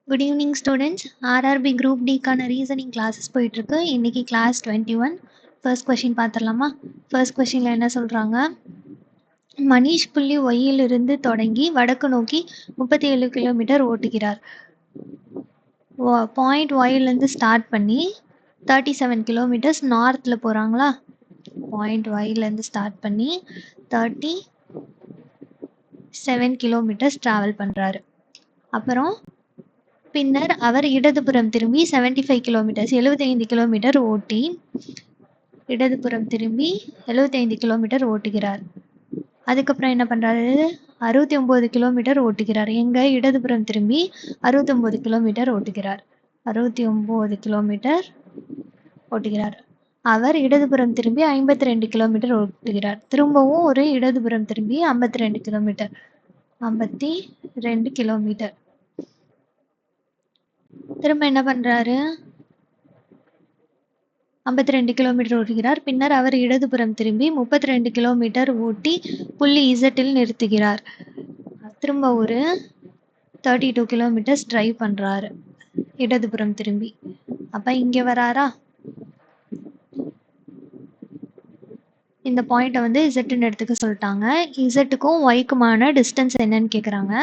Good evening students. RRB group டிக்கான reasoning classes போயிட்டுருக்கு. இன்றைக்கி கிளாஸ் 21. ஃபர்ஸ்ட் கொஷின் பார்த்துடலாமா? ஃபர்ஸ்ட் கொஷினில் என்ன சொல்கிறாங்க? மனிஷ் புள்ளி ஒய்யிலிருந்து தொடங்கி வடக்கு நோக்கி 37 கிலோமீட்டர் ஓட்டுகிறார். பாயிண்ட் ஒய்லேருந்து ஸ்டார்ட் பண்ணி 37 கிலோமீட்டர்ஸ் நார்த்தில் போகிறாங்களா? பாயிண்ட் ஒய்லேருந்து ஸ்டார்ட் பண்ணி 37 கிலோமீட்டர்ஸ் ட்ராவல் பண்ணுறாரு. அப்புறம் பின்னர் அவர் இடதுபுறம் திரும்பி 75 கிலோமீட்டர்ஸ் 75 கிலோமீட்டர் ஓட்டி இடதுபுறம் திரும்பி 75 கிலோமீட்டர் ஓட்டுகிறார். அதுக்கப்புறம் என்ன பண்ணுறாரு? 69 கிலோமீட்டர் ஓட்டுகிறார். எங்கே? இடதுபுறம் திரும்பி 69 கிலோமீட்டர் ஓட்டுகிறார். 69 கிலோமீட்டர் ஓட்டுகிறார். அவர் இடதுபுறம் திரும்பி 52 கிலோமீட்டர் ஓட்டுகிறார். திரும்பவும் ஒரு இடதுபுறம் திரும்பி 52 கிலோமீட்டர் 52 கிலோமீட்டர். திரும்ப என்ன பண்றாரு? 52 கிலோமீட்டர் ஓட்டுகிறார். பின்னர் அவர் இடதுபுறம் திரும்பி 32 கிலோமீட்டர் ஓட்டி புள்ளி இசட்டில் நிறுத்துகிறார். திரும்ப ஒரு 32 கிலோமீட்டர்ஸ் டிரைவ் பண்றாரு இடதுபுறம் திரும்பி. அப்ப இங்க வராரா? இந்த பாயிண்ட்டை வந்து இசட்டுன்னு எடுத்துக்க சொல்லிட்டாங்க. இசட்டுக்கும் ஒய்க்குமான டிஸ்டன்ஸ் என்னன்னு கேட்குறாங்க.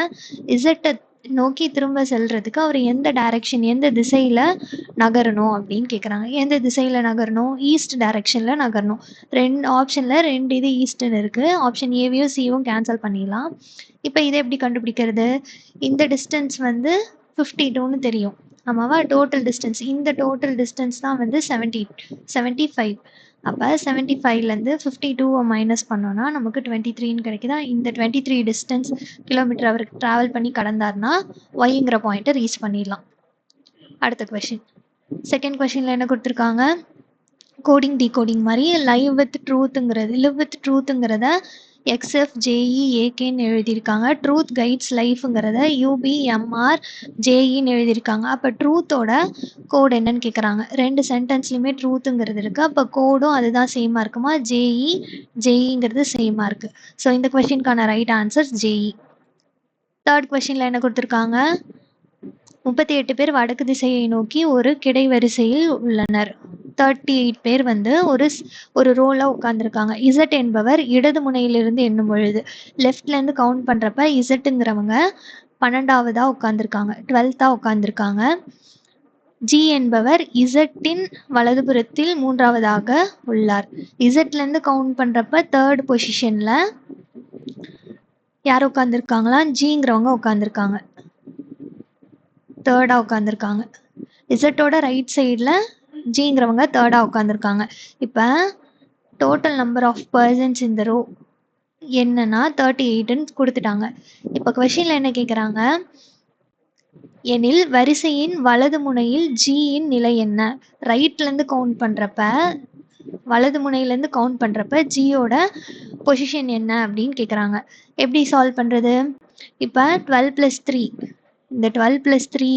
இசட்டை நோக்கி திரும்ப செல்றதுக்கு அவர் எந்த டைரக்ஷன், எந்த திசையில் நகரணும் அப்படின்னு கேட்குறாங்க. எந்த திசையில் நகரணும்? ஈஸ்ட் டைரக்ஷனில் நகரணும். ஆப்ஷனில் 2 இது ஈஸ்ட்னு இருக்குது. ஆப்ஷன் ஏவையும் சியும் கேன்சல் பண்ணிடலாம். இப்போ இதை எப்படி கண்டுபிடிக்கிறது? இந்த டிஸ்டன்ஸ் வந்து 52ன்னு தெரியும், ஆமாவா? டோட்டல் டிஸ்டன்ஸ், இந்த டோட்டல் டிஸ்டன்ஸ் தான் வந்து 75. அப்போ 75லேருந்து 52 மைனஸ் பண்ணோன்னா நமக்கு 23ன்னு கிடைக்குதா? இந்த 23 டிஸ்டன்ஸ் கிலோமீட்டர் அவருக்கு ட்ராவல் பண்ணி கடந்தார்னா ஒய்ங்கிற பாயிண்ட்டை ரீச் பண்ணிடலாம். அடுத்த கொஷின். செகண்ட் கொஷினில் என்ன கொடுத்துருக்காங்க? கோடிங் டிகோடிங் மாதிரி லிவ் வித் ட்ரூத்துங்கிறத XFJEAKன்னு எழுதியிருக்காங்க. ட்ரூத் கைட்ஸ் லைஃப்ங்கிறத UBMR JEன்னு எழுதியிருக்காங்க. அப்போ ட்ரூத்தோட கோடு என்னன்னு கேட்குறாங்க. 2 சென்டென்ஸ்லையுமே ட்ரூத்துங்கிறது இருக்குது. அப்போ கோடும் அதுதான் சேமாக இருக்குமா? JEங்கிறது சேமாக இருக்குது. ஸோ இந்த கொஷினுக்கான ரைட் ஆன்சர் JE. தேர்ட் கொஷினில் என்ன கொடுத்துருக்காங்க? 38 பேர் வடக்கு திசையை நோக்கி ஒரு கிடைவரிசையில் உள்ளனர். 38 பேர் வந்து ஒரு ரோல உட்காந்துருக்காங்க. இசட் என்பவர் இடது முனையிலிருந்து எண்ணும் பொழுது லெஃப்ட்லேருந்து கவுண்ட் பண்ணுறப்ப இசட்டுங்கிறவங்க 12ஆவதா உட்காந்துருக்காங்க, 12ஆ உட்காந்துருக்காங்க. ஜி என்பவர் இசட்டின் வலதுபுறத்தில் 3ஆவதாக உள்ளார். இசட்லேருந்து கவுண்ட் பண்ணுறப்ப 3rd பொசிஷனில் யார் உட்காந்துருக்காங்களா? ஜிங்கிறவங்க உட்காந்துருக்காங்க, 3rd உட்காந்துருக்காங்க. இசட்டோட ரைட் சைடில் ஜிங்கிறவங்க 3rd உட்காந்துருக்காங்க. இப்போ டோட்டல் நம்பர் ஆஃப் பர்சன்ஸ் இந்த ரோ என்னன்னா 38ன்னு கொடுத்துட்டாங்க. இப்போ கொஷினில் என்ன கேட்குறாங்க? எனில் வரிசையின் வலது முனையில் ஜியின் நிலை என்ன? ரைட்லேருந்து கவுண்ட் பண்ணுறப்ப, வலது முனையிலேருந்து கவுண்ட் பண்ணுறப்ப ஜியோட பொசிஷன் என்ன அப்படின்னு கேட்குறாங்க. எப்படி சால்வ் பண்ணுறது? இப்போ 12+3, இந்த 12+3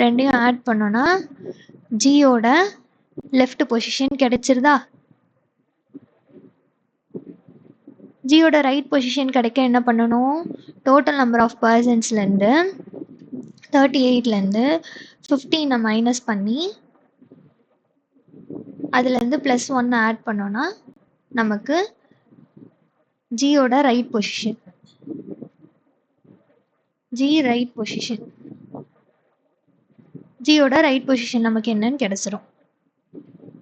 ரெண்டையும் ஆட் பண்ணோன்னா ஜியோட லெஃப்ட் பொசிஷன் கிடைச்சிருதா? ஜியோட ரைட் பொசிஷன் கிடைக்க என்ன பண்ணணும்? டோட்டல் நம்பர் ஆஃப் பர்சன்ஸ்லேருந்து 38லேருந்து 15 மைனஸ் பண்ணி அதுலேருந்து +1 ஆட் பண்ணோன்னா நமக்கு ஜியோட ரைட் பொசிஷன், ஜியோட ரைட் பொசிஷன் நமக்கு என்னன்னு கிடைச்சிரும்.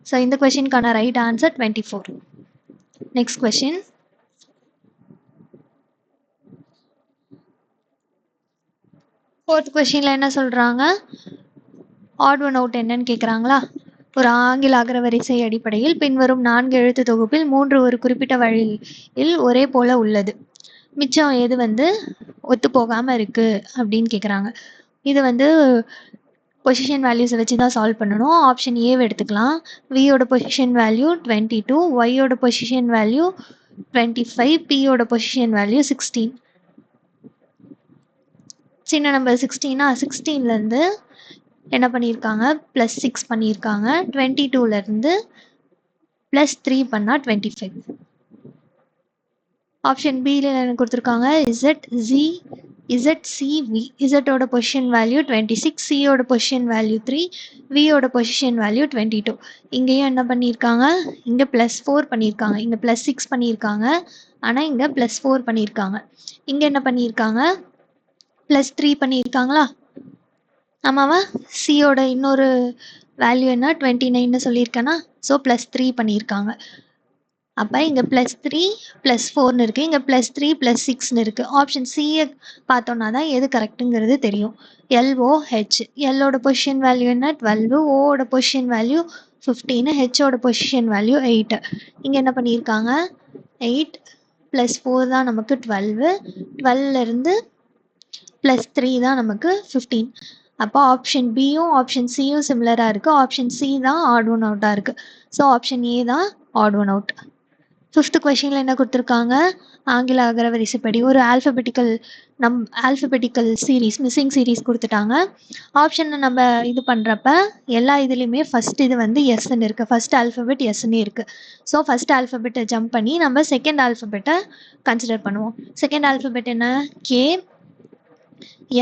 ஸோ இந்த கொஷினுக்கான right answer 24. Next question. Fourth கொஷினில் என்ன சொல்கிறாங்க? ஆட் ஒன் அவுட் என்னன்னு கேட்குறாங்களா? ஒரு ஆங்கில அகரவரிசை அடிப்படையில் பின்வரும் 4 எழுத்து தொகுப்பில் 3 ஒரு குறிப்பிட்ட வழியில் ஒரே போல உள்ளது. மிச்சம் எது வந்து ஒத்து போகாமல் இருக்குது அப்படின்னு கேட்குறாங்க. இது வந்து பொசிஷன் வேல்யூஸை வச்சு தான் சால்வ் பண்ணணும். ஆப்ஷன் ஏவை எடுத்துக்கலாம். வியோட பொசிஷன் வேல்யூ 22, ஒய்யோட பொசிஷன் வேல்யூ 25, பியோட பொசிஷன் வேல்யூ 16. சின்ன நம்பர் 16னா 16லேருந்து என்ன பண்ணியிருக்காங்க? +6 பண்ணியிருக்காங்க. 22லேருந்து +3 பண்ணால் 25. ஆப்ஷன் பியில் என்ன கொடுத்துருக்காங்க? ZZEAK ZCV. Z ஓட பொசிஷன் வேல்யூ 26, C ஓட பொசிஷன் வேல்யூ 3, V ஓட பொசிஷன் வேல்யூ 22. இங்கேயும் என்ன பண்ணியிருக்காங்க, இங்கே +4 பண்ணியிருக்காங்க, இங்கே +6 பண்ணியிருக்காங்க, ஆனால் இங்கே +4 பண்ணியிருக்காங்க. இங்கே என்ன பண்ணியிருக்காங்க, +3 பண்ணியிருக்காங்களா? ஆமாவா? சியோட இன்னொரு வேல்யூ என்ன 29ன்னு சொல்லியிருக்கேன்னா, ஸோ +3 பண்ணியிருக்காங்க. அப்போ இங்கே +3 +4ன்னு இருக்குது, இங்கே +3 +6ன்னு இருக்குது. ஆப்ஷன் சியை பார்த்தோன்னா தான் எது கரெக்டுங்கிறது தெரியும். LOH, எல்லோட பொசிஷன் வேல்யூ என்ன 12, ஓட பொசிஷன் வேல்யூ 15, ஹெச்சோட பொசிஷன் வேல்யூ 8. இங்கே என்ன பண்ணியிருக்காங்க, 8 +4 தான் நமக்கு 12, 12லேருந்து +3 தான் நமக்கு 15. அப்போ ஆப்ஷன் பியும் ஆப்ஷன் சியும் சிமிலராக இருக்குது. ஆப்ஷன் சி தான் ஆட் ஒன் அவுட்டாக இருக்குது. ஸோ ஆப்ஷன் ஏ தான் ஆட் ஒன் அவுட். 5th கொஷினில் என்ன கொடுத்துருக்காங்க, ஆங்கில அகரவரிசைப்படி ஒரு ஆல்ஃபபெட்டிக்கல் சீரீஸ், மிஸ்ஸிங் சீரீஸ் கொடுத்துட்டாங்க. ஆப்ஷனை நம்ம இது பண்ணுறப்ப எல்லா இதுலேயுமே ஃபஸ்ட் இது வந்து எஸ்ன்னு இருக்குது, ஃபஸ்ட் ஆல்ஃபபெட் எஸ்ன்னு இருக்குது. ஸோ ஃபஸ்ட் ஆல்ஃபபெட்டை ஜம்ப் பண்ணி நம்ம செகண்ட் ஆல்ஃபபெட்டை கன்சிடர் பண்ணுவோம். செகண்ட் ஆல்ஃபபெட் என்ன, கே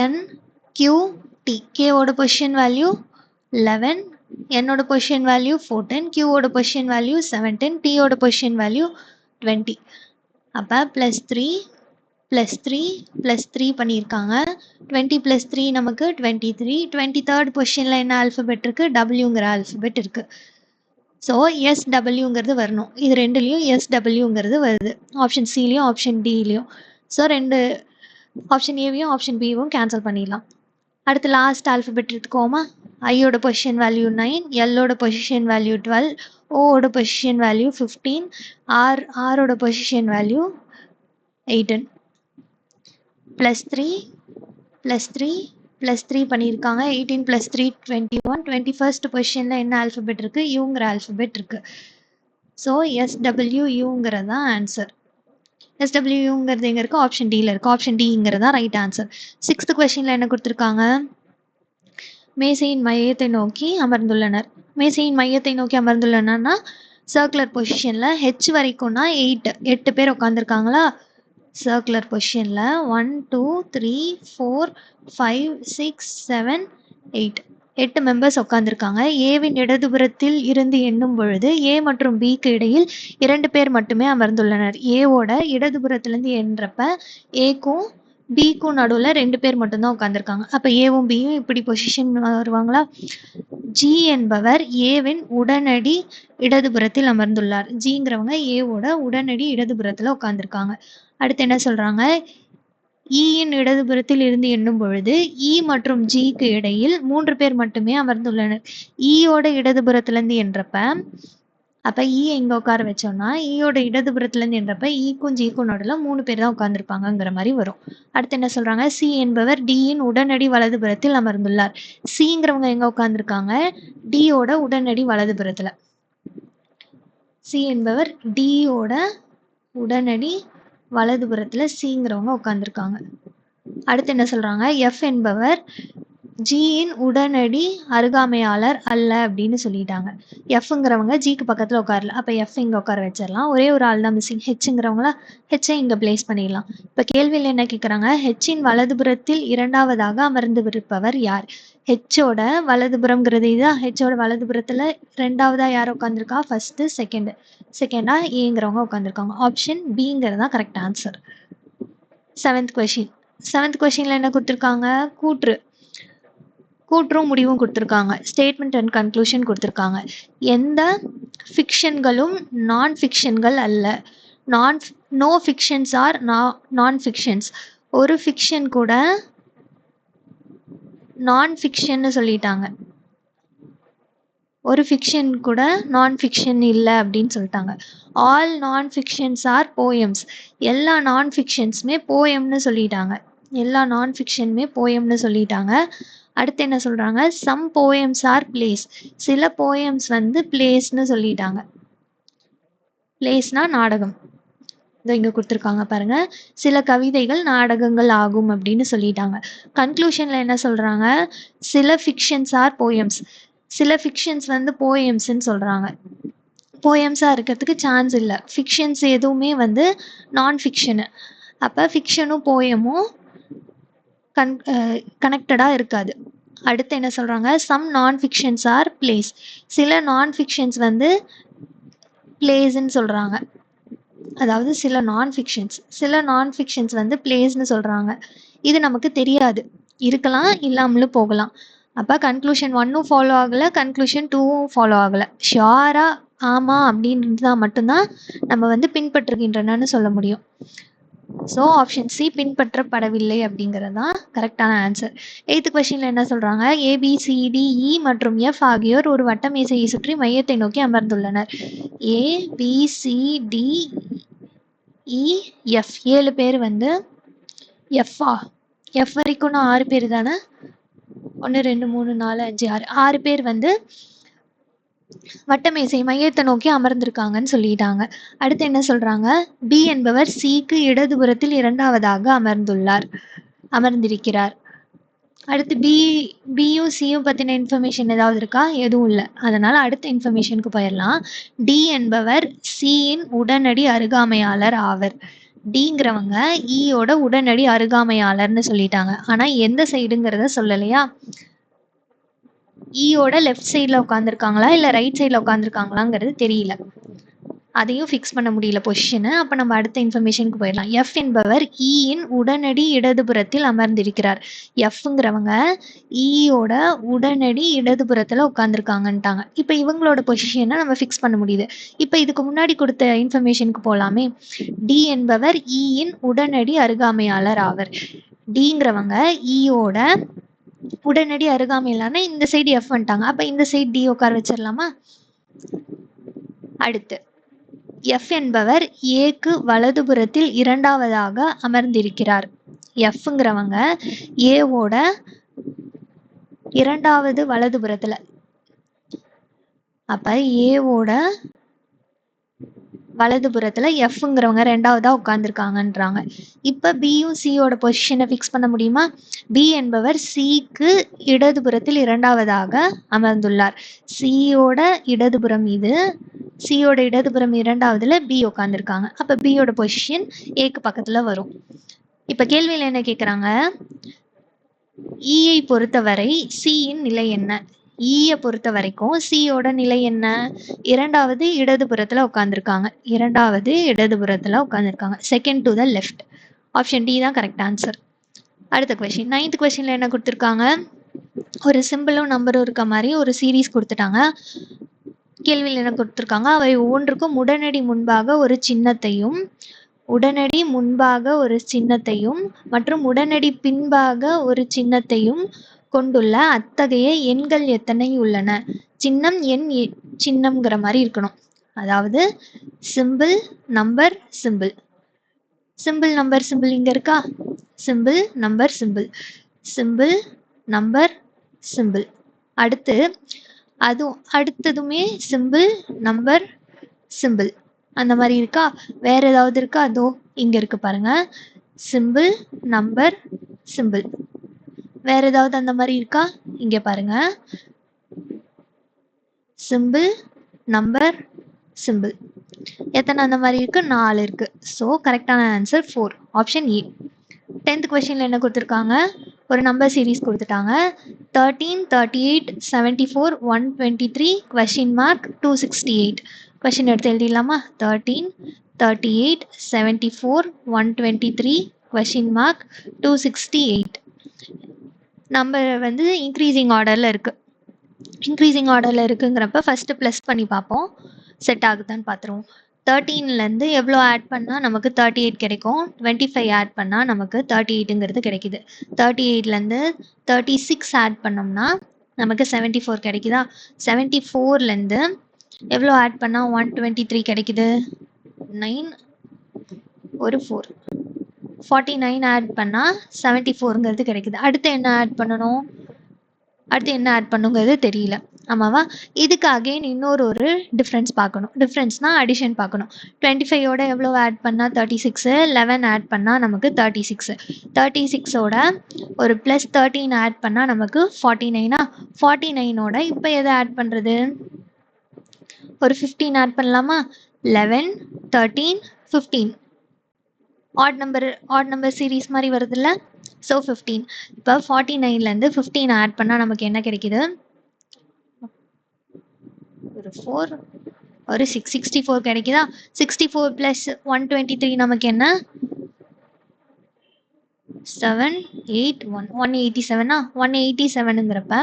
என் கியூ டி. கேவோட பொசிஷன் வேல்யூ 11, என்னோட பொசிஷன் வேல்யூ 14, கியூவோட பொசிஷன் வேல்யூ 17, டியோட பொசிஷன் வேல்யூ 20. அப்போ +3 +3 +3 பண்ணியிருக்காங்க. 20 + 3 நமக்கு 23. 23rd பொசிஷனில் என்ன ஆல்ஃபபெட் இருக்குது, டபிள்யூங்கிற ஆல்ஃபபெட் இருக்குது. ஸோ SWங்கிறது வரணும். இது ரெண்டுலேயும் SWங்கிறது வருது, ஆப்ஷன் சிலையும் ஆப்ஷன் டிலையும். ஸோ ரெண்டு ஆப்ஷன் ஏவையும் ஆப்ஷன் பியும் கேன்சல் பண்ணிடலாம். அடுத்து லாஸ்ட் ஆல்ஃபபெட் எடுத்துக்கோமா. ஐயோட பொசிஷன் வேல்யூ 9, எல்லோட பொசிஷன் வேல்யூ 12, ஓட பொசிஷன் வேல்யூ 15, ஆரோட பொசிஷன் வேல்யூ 18. +3 +3 +3 பண்ணியிருக்காங்க. 18 + 3 21. 21st பொசிஷனில் என்ன ஆல்ஃபபெட் இருக்குது, யூங்கிற ஆல்ஃபபெட் இருக்குது. ஸோ SWUங்கிறது தான் ஆன்சர். SWUங்கிறது எங்கே இருக்குது, ஆப்ஷன் டியில் இருக்குது. ஆப்ஷன் டிங்கிறது தான் ரைட் ஆன்சர். 6th கொஷினில் என்ன கொடுத்துருக்காங்க, மேசையின் மையத்தை நோக்கி அமர்ந்துள்ளனர். மேசையின் மையத்தை நோக்கி அமர்ந்துள்ளனர்னா சர்க்குலர் பொசிஷனில் ஹெச் வரைக்கும்னா 8 பேர் உட்காந்துருக்காங்களா. சர்க்குலர் பொசிஷனில் 1 2 3 4 5 6 7 8 மெம்பர்ஸ் உட்காந்துருக்காங்க. ஏவின் இடதுபுறத்தில் இருந்து எண்ணும் பொழுது ஏ மற்றும் பிக்கு இடையில் 2 பேர் மட்டுமே அமர்ந்துள்ளனர். ஏவோட இடதுபுறத்துலேருந்து எண்ணுறப்ப ஏக்கும் பிக்கும் நடுவில் 2 பேர் மட்டும்தான் உட்காந்துருக்காங்க. அப்போ ஏவும் பியும் இப்படி பொசிஷன் வருவாங்களா. ஜி என்பவர் ஏவின் உடனடி இடதுபுறத்தில் அமர்ந்துள்ளார். ஜிங்கிறவங்க ஏவோட உடனடி இடதுபுறத்தில் உட்காந்துருக்காங்க. அடுத்து என்ன சொல்கிறாங்க, ஈயின் இடதுபுறத்தில் இருந்து எண்ணும் பொழுது இ மற்றும் ஜிக்கு இடையில் 3 பேர் மட்டுமே அமர்ந்துள்ளனர். ஈயோட இடதுபுறத்துலேருந்து எண்ணுறப்ப அப்போ ஈயை இங்கே உட்கார வச்சோம்னா ஈயோட இடதுபுறத்துலேருந்து எண்ணுறப்ப ஈக்கும் ஜிக்கும் நடுவில் 3 பேர் தான் உட்காந்துருப்பாங்கங்கிற மாதிரி வரும். அடுத்து என்ன சொல்கிறாங்க, சி என்பவர் டியின் உடனடி வலதுபுறத்தில் அமர்ந்துள்ளார். சிங்கிறவங்க எங்கே உட்காந்துருக்காங்க, டியோட உடனடி வலதுபுறத்தில். சி என்பவர் டியோட உடனடி வலதுபுறத்தில் சிங்கிறவங்க உட்காந்துருக்காங்க. அடுத்து என்ன சொல்கிறாங்க, எஃப் என்பவர் ஜியின் உடனடி அருகாமையாளர் அல்ல அப்படின்னு சொல்லிட்டாங்க. எஃப்ங்கிறவங்க ஜிக்கு பக்கத்தில் உட்காரல. அப்போ எஃப் இங்கே உட்கார வச்சிடலாம். ஒரே ஒரு ஆள் தான் மிஸ்ஸிங், ஹெச்ங்கிறவங்களா, ஹெச்சை இங்கே பிளேஸ் பண்ணிடலாம். இப்போ கேள்வியில் என்ன கேட்குறாங்க, ஹெச்சின் வலதுபுறத்தில் இரண்டாவதாக அமர்ந்திருப்பவர் யார். ஹெச்சோட வலதுபுறம்ங்கிறது இதுதான். ஹெச்சோட வலதுபுறத்தில் ரெண்டாவதாக யார் உட்காந்துருக்கா, ஃபஸ்ட்டு செகண்டாக ஏங்கிறவங்க உட்காந்துருக்காங்க. ஆப்ஷன் பிங்கிறது தான் correct answer. 7th question. 7th கொஷினில் என்ன கொடுத்துருக்காங்க, கூற்றும் முடிவும் கொடுத்துருக்காங்க. ஸ்டேட்மெண்ட் அண்ட் கன்க்ளூஷன் கொடுத்துருக்காங்க. எந்த ஃபிக்ஷன்களும் நான் ஃபிக்ஷன்கள் அல்ல. நோ ஃபிக்ஷன்ஸ் ஆர் நான் ஃபிக்ஷன்ஸ். ஒரு ஃபிக்ஷன் கூட நான் ஃபிக்ஷன்னு சொல்லிட்டாங்க. ஒரு ஃபிக்ஷன் கூட நான் ஃபிக்ஷன் இல்லை அப்படின்னு சொல்லிட்டாங்க. ஆல் நான் ஃபிக்ஷன்ஸ் ஆர் போயம்ஸ். எல்லா நான் ஃபிக்ஷன்ஸுமே போயம்னு சொல்லிட்டாங்க. எல்லா நான் ஃபிக்ஷனுமே போயம்னு சொல்லிட்டாங்க. அடுத்து என்ன சொல்கிறாங்க, சம் போயம்ஸ் ஆர் பிளேஸ். சில போயம்ஸ் வந்து பிளேஸ்னு சொல்லிட்டாங்க. பிளேஸ்னா நாடகம். இதோ இங்கே கொடுத்துருக்காங்க பாருங்க, சில கவிதைகள் நாடகங்கள் ஆகும் அப்படின்னு சொல்லிட்டாங்க. கன்க்ளூஷனில் என்ன சொல்கிறாங்க, சில ஃபிக்ஷன்ஸ் ஆர் போயம்ஸ். சில ஃபிக்ஷன்ஸ் வந்து போயம்ஸ்ன்னு சொல்கிறாங்க. போயம்ஸாக இருக்கிறதுக்கு சான்ஸ் இல்லை. ஃபிக்ஷன்ஸ் எதுவுமே வந்து நான் ஃபிக்ஷனு. அப்போ ஃபிக்ஷனும் போயமும் கனெக்டடாக இருக்காது. அடுத்து என்ன சொல்கிறாங்க, சம் நான் ஃபிக்ஷன்ஸ் ஆர் பிளேஸ். சில நான் ஃபிக்ஷன்ஸ் வந்து பிளேஸ்ன்னு சொல்கிறாங்க. அதாவது சில நான் ஃபிக்ஷன்ஸ் வந்து பிளேஸ்ன்னு சொல்கிறாங்க. இது நமக்கு தெரியாது, இருக்கலாம் இல்லாமலும் போகலாம். அப்போ கன்க்ளூஷன் 1ம் ஃபாலோ ஆகலை, கன்க்ளூஷன் 2ம் ஃபாலோ ஆகலை. ஷியோராக ஆமாம் அப்படின்றதா மட்டும்தான் நம்ம வந்து பின்பற்றுகின்றனன்னு சொல்ல முடியும். ஸோ ஆப்ஷன் சி பின்பற்றப்படவில்லை அப்படிங்கிறது தான் கரெக்டான ஆன்சர். 8th கொஸ்டினில் என்ன சொல்கிறாங்க, ABCDE மற்றும் F ஆகியோர் ஒரு வட்டமேசையை சுற்றி மையத்தை நோக்கி அமர்ந்துள்ளனர். ABCDEF 7 பேர் வந்து எஃப் வரைக்கும் நான் 6 பேர் தானே, 1 2 3 4 5 6 பேர் வந்து வட்டமேசை மையத்தை நோக்கி அமர்ந்திருக்காங்கன்னு சொல்லிட்டாங்க. அடுத்து என்ன சொல்றாங்க, பி என்பவர் சிக்கு இடதுபுறத்தில் இரண்டாவதாக அமர்ந்திருக்கிறார். அடுத்து பியும் சியும் பத்தின இன்ஃபர்மேஷன் ஏதாவது இருக்கா? எதுவும் இல்லை. அதனால அடுத்த இன்ஃபர்மேஷனுக்கு போயிடலாம். டி என்பவர் சியின் உடனடி அருகாமையாளர் ஆவர். டிங்கிறவங்க ஈயோட உடனடி அருகாமையாளர்னு சொல்லிட்டாங்க. ஆனா எந்த சைடுங்கிறத சொல்லலையா? ஈயோட லெஃப்ட் சைடில் உட்காந்துருக்காங்களா இல்லை ரைட் சைடில் உட்காந்துருக்காங்களாங்கிறது தெரியல, அதையும் ஃபிக்ஸ் பண்ண முடியல பொசிஷனை. அப்போ நம்ம அடுத்த இன்ஃபர்மேஷனுக்கு போயிடலாம். எஃப் என்பவர் ஈயின் உடனடி இடதுபுறத்தில் அமர்ந்திருக்கிறார். எஃப்ங்கிறவங்க ஈயோட உடனடி இடதுபுறத்தில் உட்காந்துருக்காங்கன்ட்டாங்க. இப்போ இவங்களோட பொசிஷனை நம்ம ஃபிக்ஸ் பண்ண முடியுது. இப்போ இதுக்கு முன்னாடி கொடுத்த இன்ஃபர்மேஷனுக்கு போகலாமே. டி என்பவர் ஈயின் உடனடி அருகாமையாளர் ஆவர். டிங்கிறவங்க ஈயோட உடனடி அருகாமையிலான இந்த சைடு எஃப் வந்துட்டாங்க. அப்ப இந்த சைடு டி உட்கார வச்சிடலாமா? அடுத்து எஃப் என்பவர் ஏக்கு வலதுபுறத்தில் இரண்டாவதாக அமர்ந்திருக்கிறார். எஃப்ங்கிறவங்க ஏவோட இரண்டாவது வலதுபுறத்துல, அப்ப ஏவோட வலதுபுறத்துல எஃப்ங்கிறவங்க ரெண்டாவதா உட்கார்ந்துருக்காங்கன்றாங்க. இப்ப பியும் சியோட பொசிஷனை ஃபிக்ஸ் பண்ண முடியுமா? பி என்பவர் சிக்கு இடதுபுறத்தில் இரண்டாவதாக அமர்ந்துள்ளார். சியோட இடதுபுறம் இது, சியோட இடதுபுறம் இரண்டாவதுல பி உட்கார்ந்துருக்காங்க. அப்ப பியோட பொசிஷன் ஏக்கு பக்கத்துல வரும். இப்ப கேள்வியில என்ன கேக்குறாங்க, ஈயை பொறுத்தவரை சியின் நிலை என்ன? ஈயை பொறுத்த வரைக்கும் சியோட நிலை என்ன? இரண்டாவது இடதுபுறத்துல உட்காந்துருக்காங்க. Second to the left. Option D தான் கரெக்ட் ஆன்சர். அடுத்த கொஸ்டின் 9th கொஸ்டின்ல என்ன கொடுத்துருக்காங்க, ஒரு சிம்பிளும் நம்பரும் இருக்க மாதிரி ஒரு சீரீஸ் கொடுத்துட்டாங்க. கேள்வியில் என்ன கொடுத்துருக்காங்க, அவை ஒவ்வொன்றுக்கும் உடனடி முன்பாக ஒரு சின்னத்தையும் மற்றும் உடனடி பின்பாக ஒரு சின்னத்தையும் கொண்டுள்ள அத்தகைய எண்கள் எத்தனை உள்ளன? சின்னம் எண் சின்னம்ங்கிற மாதிரி இருக்கணும். அதாவது சிம்பிள் நம்பர் சிம்பிள் இங்க இருக்கா? Simple number simple. அடுத்ததுமே சிம்பிள் நம்பர் சிம்பிள் அந்த மாதிரி இருக்கா? வேற ஏதாவது இருக்கா? அதோ இங்க இருக்கு பாருங்க, சிம்பிள் நம்பர் சிம்பிள். வேற ஏதாவது அந்த மாதிரி இருக்கா? இங்க பாருங்க, சிம்பிள் நம்பர் சிம்பிள். எத்தனை அந்த மாதிரி இருக்கு? 4 இருக்கு. ஸோ கரெக்டான ஆன்சர் 4, ஆப்ஷன் ஏ. 10th கொஸ்டின்ல என்ன கொடுத்துருக்காங்க, ஒரு நம்பர் சீரீஸ் கொடுத்துட்டாங்க. 13, 38, 74, 123 கொஸ்டின் மார்க் 268. கொஸ்டின் எடுத்து எழுதிடலாமா? 13, 38, 74, 123 கொஸ்டின் மார்க் 268. நம்பர் வந்து இன்க்ரீசிங் ஆர்டரில் இருக்குங்கிறப்ப ஃபஸ்ட்டு ப்ளஸ் பண்ணி பார்ப்போம், செட் ஆகுதான்னு பார்த்துருவோம். 13லேருந்து எவ்வளோ ஆட் பண்ணால் நமக்கு 38 கிடைக்கும்? 25 ஆட் பண்ணால் நமக்கு 38ங்கிறது கிடைக்குது. 38லேருந்து 36 ஆட் பண்ணோம்னா நமக்கு 74 கிடைக்குதா? 74லேருந்து எவ்வளோ ஆட் பண்ணால் 123 கிடைக்குது? 9 ஒரு 4, 49 ஆட் பண்ணால் 74ங்கிறது கிடைக்குது. அடுத்து என்ன ஆட் பண்ணுங்கிறது தெரியல, ஆமாவா? இதுக்கு அகைன் இன்னொரு டிஃப்ரென்ஸ் பார்க்கணும். டிஃப்ரென்ஸ்னா அடிஷன் பார்க்கணும். 25ஓட எவ்வளோ ஆட் பண்ணால் 36, 11 ஆட் பண்ணால் நமக்கு 36. 36ஓட ஒரு ப்ளஸ் 13 ஆட் பண்ணால் நமக்கு 49. 49ஓட இப்போ எதை ஆட் பண்ணுறது? ஒரு 15 ஆட் பண்ணலாமா? 11, 13, 15. ஆட் நம்பர் சீரீஸ் மாதிரி வருதுல்ல, ஸோ 15. இப்போ 49லேருந்து 15 ஆட் பண்ணால் நமக்கு என்ன கிடைக்குது? ஒரு 4 ஒரு 6 64 கிடைக்குதா? 64 + 123 நமக்கு என்ன? 7 8 1 187 187ங்கிறப்ப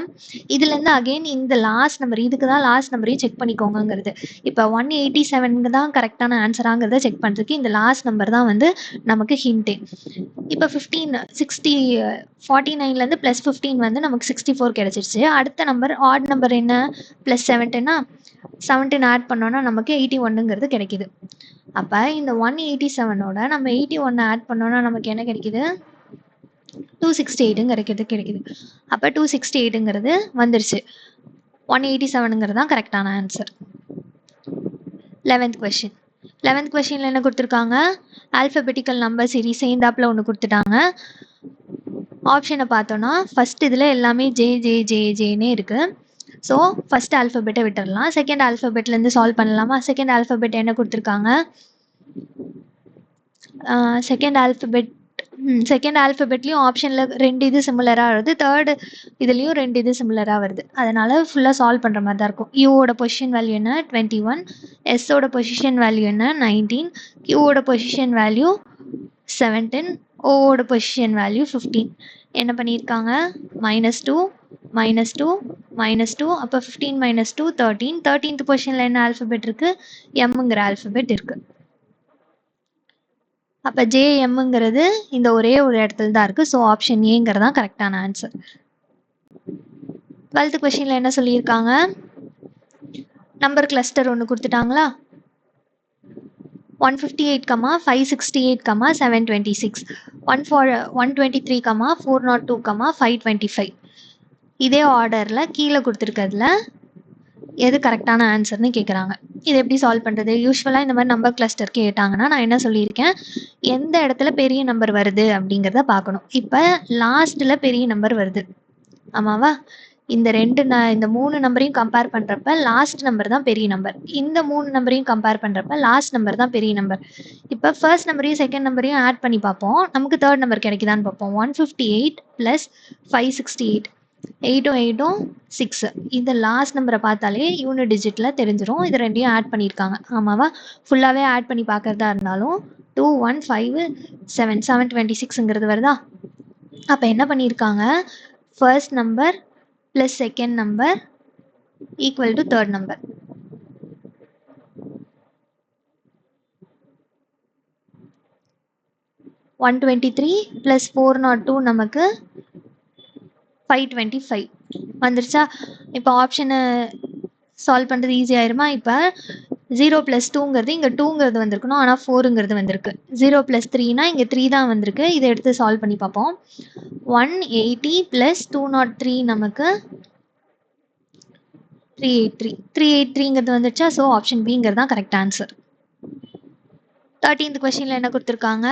இதுலேருந்து அகெயின் இந்த லாஸ்ட் நம்பர், இதுக்கு தான் லாஸ்ட் நம்பரையும் செக் பண்ணிக்கோங்கங்கிறது. இப்போ 187 தான் கரெக்டான ஆன்சராங்கிறத செக் பண்ணுறதுக்கு இந்த லாஸ்ட் நம்பர் தான் வந்து நமக்கு ஹிண்ட்டு. இப்போ 49லேருந்து +15 வந்து நமக்கு 64 கிடைச்சிருச்சு. அடுத்த நம்பர் ஆட் நம்பர் என்ன? +17 17 ஆட் பண்ணோன்னா நமக்கு 81ங்கிறது கிடைக்குது. அப்போ இந்த 187ஓட நம்ம 81 ஆட் பண்ணோன்னா நமக்கு என்ன கிடைக்குது? 268 கிடைக்குது. அப்போ 268ங்கிறது வந்துருச்சு. 187ங்கிறது தான் கரெக்டான ஆன்சர். 11th question. 11th கொஷினில் என்ன கொடுத்துருக்காங்க? ஆல்ஃபபெட்டிக்கல் நம்பர் சீரிஸ் சேர்ந்தாப்பில் ஒன்று கொடுத்துட்டாங்க. ஆப்ஷனை பார்த்தோன்னா ஃபஸ்ட் இதில் எல்லாமே ஜேன்னு இருக்குது. ஸோ ஃபஸ்ட் ஆல்ஃபபெட்டை விட்டுடலாம். செகண்ட் ஆல்ஃபபெட்லேருந்து சால்வ் பண்ணலாமா? செகண்ட் ஆல்ஃபபெட் என்ன கொடுத்துருக்காங்க? செகண்ட் ஆல்ஃபபெட்லேயும் ஆப்ஷனில் 2 இது சிமிலராக வருது, தேர்டு இதுலேயும் 2 இது சிமிலராக வருது. அதனால் ஃபுல்லாக சால்வ் பண்ணுற மாதிரி தான் இருக்கும். யூவோட பொசிஷன் வேல்யூ என்ன? 21. எஸ்ஸோட பொசிஷன் வேல்யூ என்ன? 19. கியூவோட பொசிஷன் வேல்யூ 17. ஓவோட பொசிஷன் வேல்யூ 15. என்ன பண்ணியிருக்காங்க? -2 -2 -2. அப்போ 15 - 2 13. 13th பொசிஷனில் என்ன ஆல்ஃபபெட் இருக்குது? எம்ங்கிற ஆல்ஃபபெட் இருக்குது. அப்போ ஜேஎம்ங்கிறது இந்த ஒரே ஒரு இடத்துல தான் இருக்குது. ஸோ ஆப்ஷன் ஏங்கிறது தான் கரெக்டான ஆன்சர். 12th கொஷினில் என்ன சொல்லியிருக்காங்க? நம்பர் கிளஸ்டர் ஒன்று கொடுத்துட்டாங்களா? 158, 568, 726, 123, 402, 525. இதே ஆர்டரில் கீழே கொடுத்துருக்கிறதுல எது கரெக்டான ஆன்சர்னு கேட்குறாங்க. இது எப்படி சால்வ் பண்ணுறது? யூஸ்வலாக இந்த மாதிரி நம்பர் கிளஸ்டர் கேட்டாங்கன்னா நான் என்ன சொல்லியிருக்கேன், எந்த இடத்துல பெரிய நம்பர் வருது அப்படிங்கிறத பார்க்கணும். இப்போ லாஸ்ட்டில் பெரிய நம்பர் வருது, ஆமாவா? இந்த 3 நம்பரையும் கம்பேர் பண்ணுறப்ப லாஸ்ட் நம்பர் தான் பெரிய நம்பர். இந்த 3 நம்பரையும் கம்பேர் பண்ணுறப்ப லாஸ்ட் நம்பர் தான் பெரிய நம்பர். இப்போ ஃபர்ஸ்ட் நம்பரையும் செகண்ட் நம்பரையும் ஆட் பண்ணி பார்ப்போம். நமக்கு தேர்ட் நம்பர் கிடைக்குதான்னு பார்ப்போம். 158 + 568. 8ம் 8ம் 6. இந்த லாஸ்ட் நம்பரை பார்த்தாலே யூனிட் டிஜிட்டில் தெரிஞ்சிடும். இது ரெண்டையும் ஆட் பண்ணியிருக்காங்க, ஆமாவா? ஃபுல்லாகவே ஆட் பண்ணி பார்க்குறதா இருந்தாலும் 2 1 5 7 726ங்கிறது வருதா? அப்போ என்ன பண்ணியிருக்காங்க? First number + second number equal to third number. (123 + 402) நமக்கு 525 வந்துருச்சா? இப்போ ஆப்ஷனை சால்வ் பண்ணுறது ஈஸி ஆயிருமா? இப்போ 0 + 2ங்கிறது இங்கே 2ங்கிறது வந்திருக்கணும், ஆனால் 4ங்கிறது வந்திருக்கு. 0 + 3னா இங்கே 3 தான் வந்திருக்கு. இதை எடுத்து சால்வ் பண்ணி பார்ப்போம். 180 + 203 நமக்கு 383. 383ங்கிறது வந்துருச்சா? ஸோ ஆப்ஷன் பிங்கிறது தான் கரெக்ட் ஆன்சர். 13th கொஸ்டினில் என்ன கொடுத்துருக்காங்க?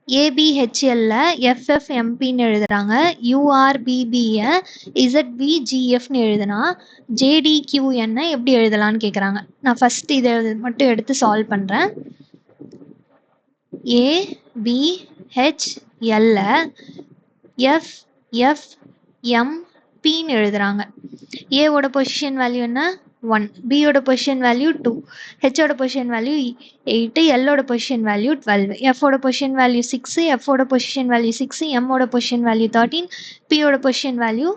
ஏபிஹெச்எல்ல எஃப்எஃப்எம்பின்னு எழுதுறாங்க, யூஆர்பிபியை இசட்பிஜிஎஃப்னு எழுதுனா ஜேடிக்யூஎன்னை எப்படி எழுதலான்னு கேட்குறாங்க. நான் ஃபர்ஸ்ட் இதை மட்டும் எடுத்து சால்வ் பண்ணுறேன். ஏபிஹெச்எல்ல எஃப்எஃப்எம்பின்னு எழுதுறாங்க. ஏவோட பொசிஷன் வேல்யூ என்ன? 1. பியோட பொசிஷன் வேல்யூ 2. ஹெச்சோட பொசிஷன் வேல்யூ 8. எல்லோட பொசிஷன் வேல்யூ 12. எஃபோட பொசிஷன் வேல்யூ 6. எஃபோட பொசிஷன் வேல்யூ 6. எம்மோட பொசிஷன் வேல்யூ 13. பியோட பொசிஷன் வேல்யூ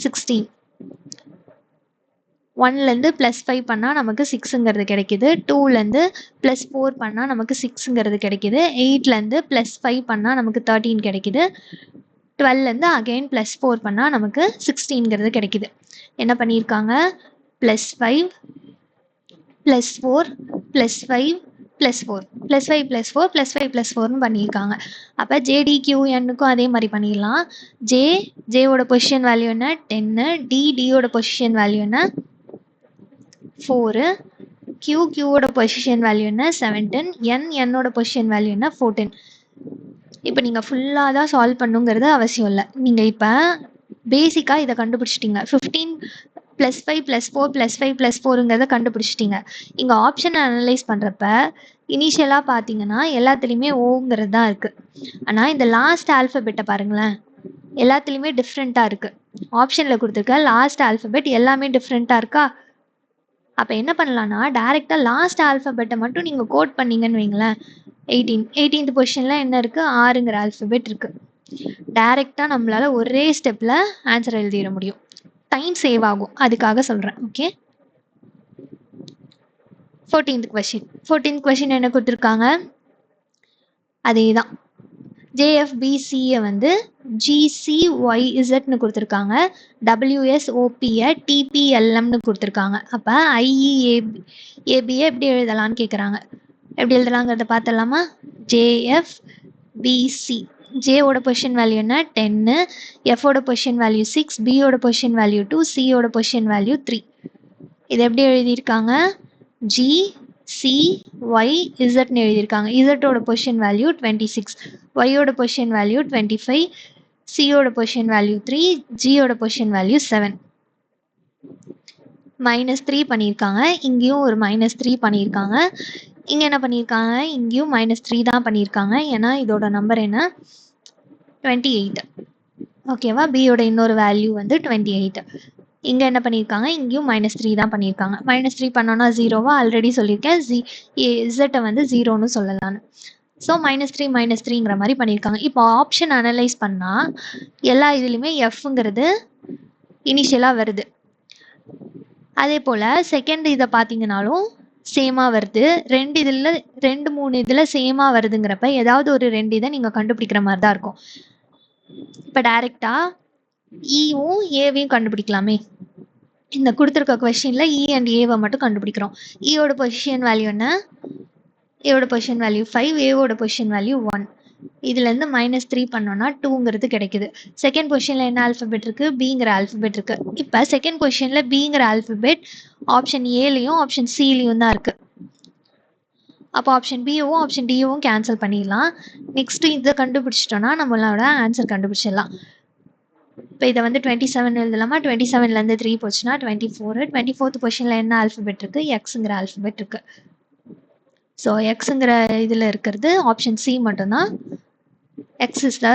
16. 1லேருந்து +5 பண்ணால் நமக்கு 6ங்கிறது கிடைக்குது. 2லேருந்து +4 பண்ணால் நமக்கு 6ங்கிறது கிடைக்குது. 8லேருந்து +5 பண்ணால் நமக்கு 13 கிடைக்குது. 12லேருந்து அகெயின் +4 பண்ணால் நமக்கு 16ங்கிறது கிடைக்குது. என்ன பண்ணியிருக்காங்க? +5 +4 +5 +4 +5 +4 +5 +4ன்னு பண்ணியிருக்காங்க. அப்போ ஜேடிக்யூஎன்னுக்கும் அதே மாதிரி பண்ணிடலாம். ஜேவோட பொசிஷன் வேல்யூ என்ன? 10. டியோட பொசிஷன் வேல்யூ என்ன? 4. கியூவோட பொசிஷன் வேல்யூ என்ன? 17. என்னோட பொசிஷன் வேல்யூ என்ன? 14. இப்போ நீங்கள் ஃபுல்லாக தான் சால்வ் பண்ணுங்கிறது அவசியம் இல்லை. நீங்கள் இப்போ பேசிக்காக இதை கண்டுபிடிச்சிட்டிங்க. 15 +5 +4 +5 +4ங்கிறத கண்டுபிடிச்சிட்டிங்க. இங்கே ஆப்ஷனை அனலைஸ் பண்ணுறப்ப இனிஷியலாக பார்த்தீங்கன்னா எல்லாத்துலேயுமே ஓங்கிறது தான் இருக்குது. ஆனால் இந்த லாஸ்ட் ஆல்ஃபபெட்டை பாருங்களேன், எல்லாத்துலேயுமே டிஃப்ரெண்ட்டாக இருக்குது. ஆப்ஷனில் கொடுத்துருக்க லாஸ்ட் ஆல்ஃபபெட் எல்லாமே டிஃப்ரெண்ட்டாக இருக்கா? அப்போ என்ன பண்ணலான்னா டைரெக்டாக லாஸ்ட் ஆல்ஃபபெட்டை மட்டும் நீங்கள் கோட் பண்ணீங்கன்னு வைங்களேன். 18th பொசிஷனில் என்ன இருக்குது? ஆறுங்கிற ஆல்ஃபபெட் இருக்குது. டைரெக்டாக நம்மளால் ஒரே ஸ்டெப்பில் ஆன்சர் எழுதிட முடியும். டைம் சேவ் ஆகும், அதுக்காக சொல்கிறேன். ஓகே, 14th கொஷின் என்ன கொடுத்துருக்காங்க? அதே தான். ஜேஎஃப்பிசியை வந்து GCYZன்னு கொடுத்துருக்காங்க. WSOPயை TPLMன்னு கொடுத்துருக்காங்க. அப்போ IEABயை எப்படி எழுதலான்னு கேட்குறாங்க. எப்படி எழுதலாங்கிறத பார்த்துடலாமா? JFBC, ஜேவோட பொசிஷன் வேல்யூ என்ன? 10, எஃபோட பொசிஷன் வேல்யூ 6, பியோட பொசிஷன் வேல்யூ 2, சியோட பொசிஷன் வேல்யூ 3. இது எப்படி எழுதியிருக்காங்க? GCYZன்னு எழுதியிருக்காங்க. இசட்டோட பொசிஷன் வேல்யூ 26, ஒய்யோட பொசிஷன் வேல்யூ 25, சியோட பொசிஷன் வேல்யூ 3, ஜியோட பொசிஷன் வேல்யூ 7. -3 பண்ணியிருக்காங்க. இங்கேயும் ஒரு -3 பண்ணியிருக்காங்க. இங்கே என்ன பண்ணியிருக்காங்க? இங்கேயும் -3 தான் பண்ணியிருக்காங்க. ஏன்னா இதோட நம்பர் என்ன? 28. ஓகேவா? பியோட இன்னொரு வேல்யூ வந்து 28. இங்கே என்ன பண்ணியிருக்காங்க? இங்கேயும் -3 தான் பண்ணியிருக்காங்க. -3 பண்ணோன்னா 0வா? ஆல்ரெடி சொல்லியிருக்கேன். இசட்டை வந்து 0ன்னு சொல்லலான்னு. ஸோ -3 மாதிரி பண்ணியிருக்காங்க. இப்போ ஆப்ஷன் அனலைஸ் பண்ணால் எல்லா இதுலேயுமே எஃப்ங்கிறது இனிஷியலாக வருது. அதே போல் செகண்ட் இதை பார்த்தீங்கன்னாலும் சேமாக வருது. 2-3 இதில் சேமாக வருதுங்கிறப்ப ஏதாவது ஒரு 2 இதை நீங்கள் கண்டுபிடிக்கிற மாதிரி தான் இருக்கும். இப்போ டைரெக்டாக ஈவும் ஏவையும் கண்டுபிடிக்கலாமே. இந்த கொடுத்துருக்க கொஸ்டினில் இ அண்ட் ஏவை மட்டும் கண்டுபிடிக்கிறோம். ஈயோட பொசிஷன் வேல்யூ என்ன? ஏவோட பொசிஷன் வேல்யூ 5, ஏவோட பொசிஷன் வேல்யூ 1. இதுலேருந்து -3 பண்ணோன்னா 2ங்கிறது கிடைக்குது. செகண்ட் பொசிஷனில் என்ன ஆல்ஃபபெட் இருக்குது? பிங்கிற ஆல்ஃபபெட் இருக்குது. இப்போ செகண்ட் பொசிஷனில் பிங்கிற ஆல்ஃபபெட் ஆப்ஷன் ஏலையும் ஆப்ஷன் சிலையும் தான் இருக்குது. அப்போ ஆப்ஷன் பியும் ஆப்ஷன் டியும் கேன்சல் பண்ணிடலாம். நெக்ஸ்ட்டு இதை கண்டுபிடிச்சிட்டோன்னா நம்மளோட ஆன்சர் கண்டுபிடிச்சிடலாம். இப்போ இதை வந்து 27 எழுதலாமா? 27லேருந்து 3 போச்சுன்னா 24. 24th பொசிஷனில் என்ன ஆல்ஃபபெட் இருக்குது? எக்ஸுங்கிற ஆல்ஃபபெட் இருக்குது. ஸோ எக்ஸுங்கிற இதில் இருக்கிறது ஆப்ஷன் சி மட்டும்தான். எக்ஸ் இஸ் த,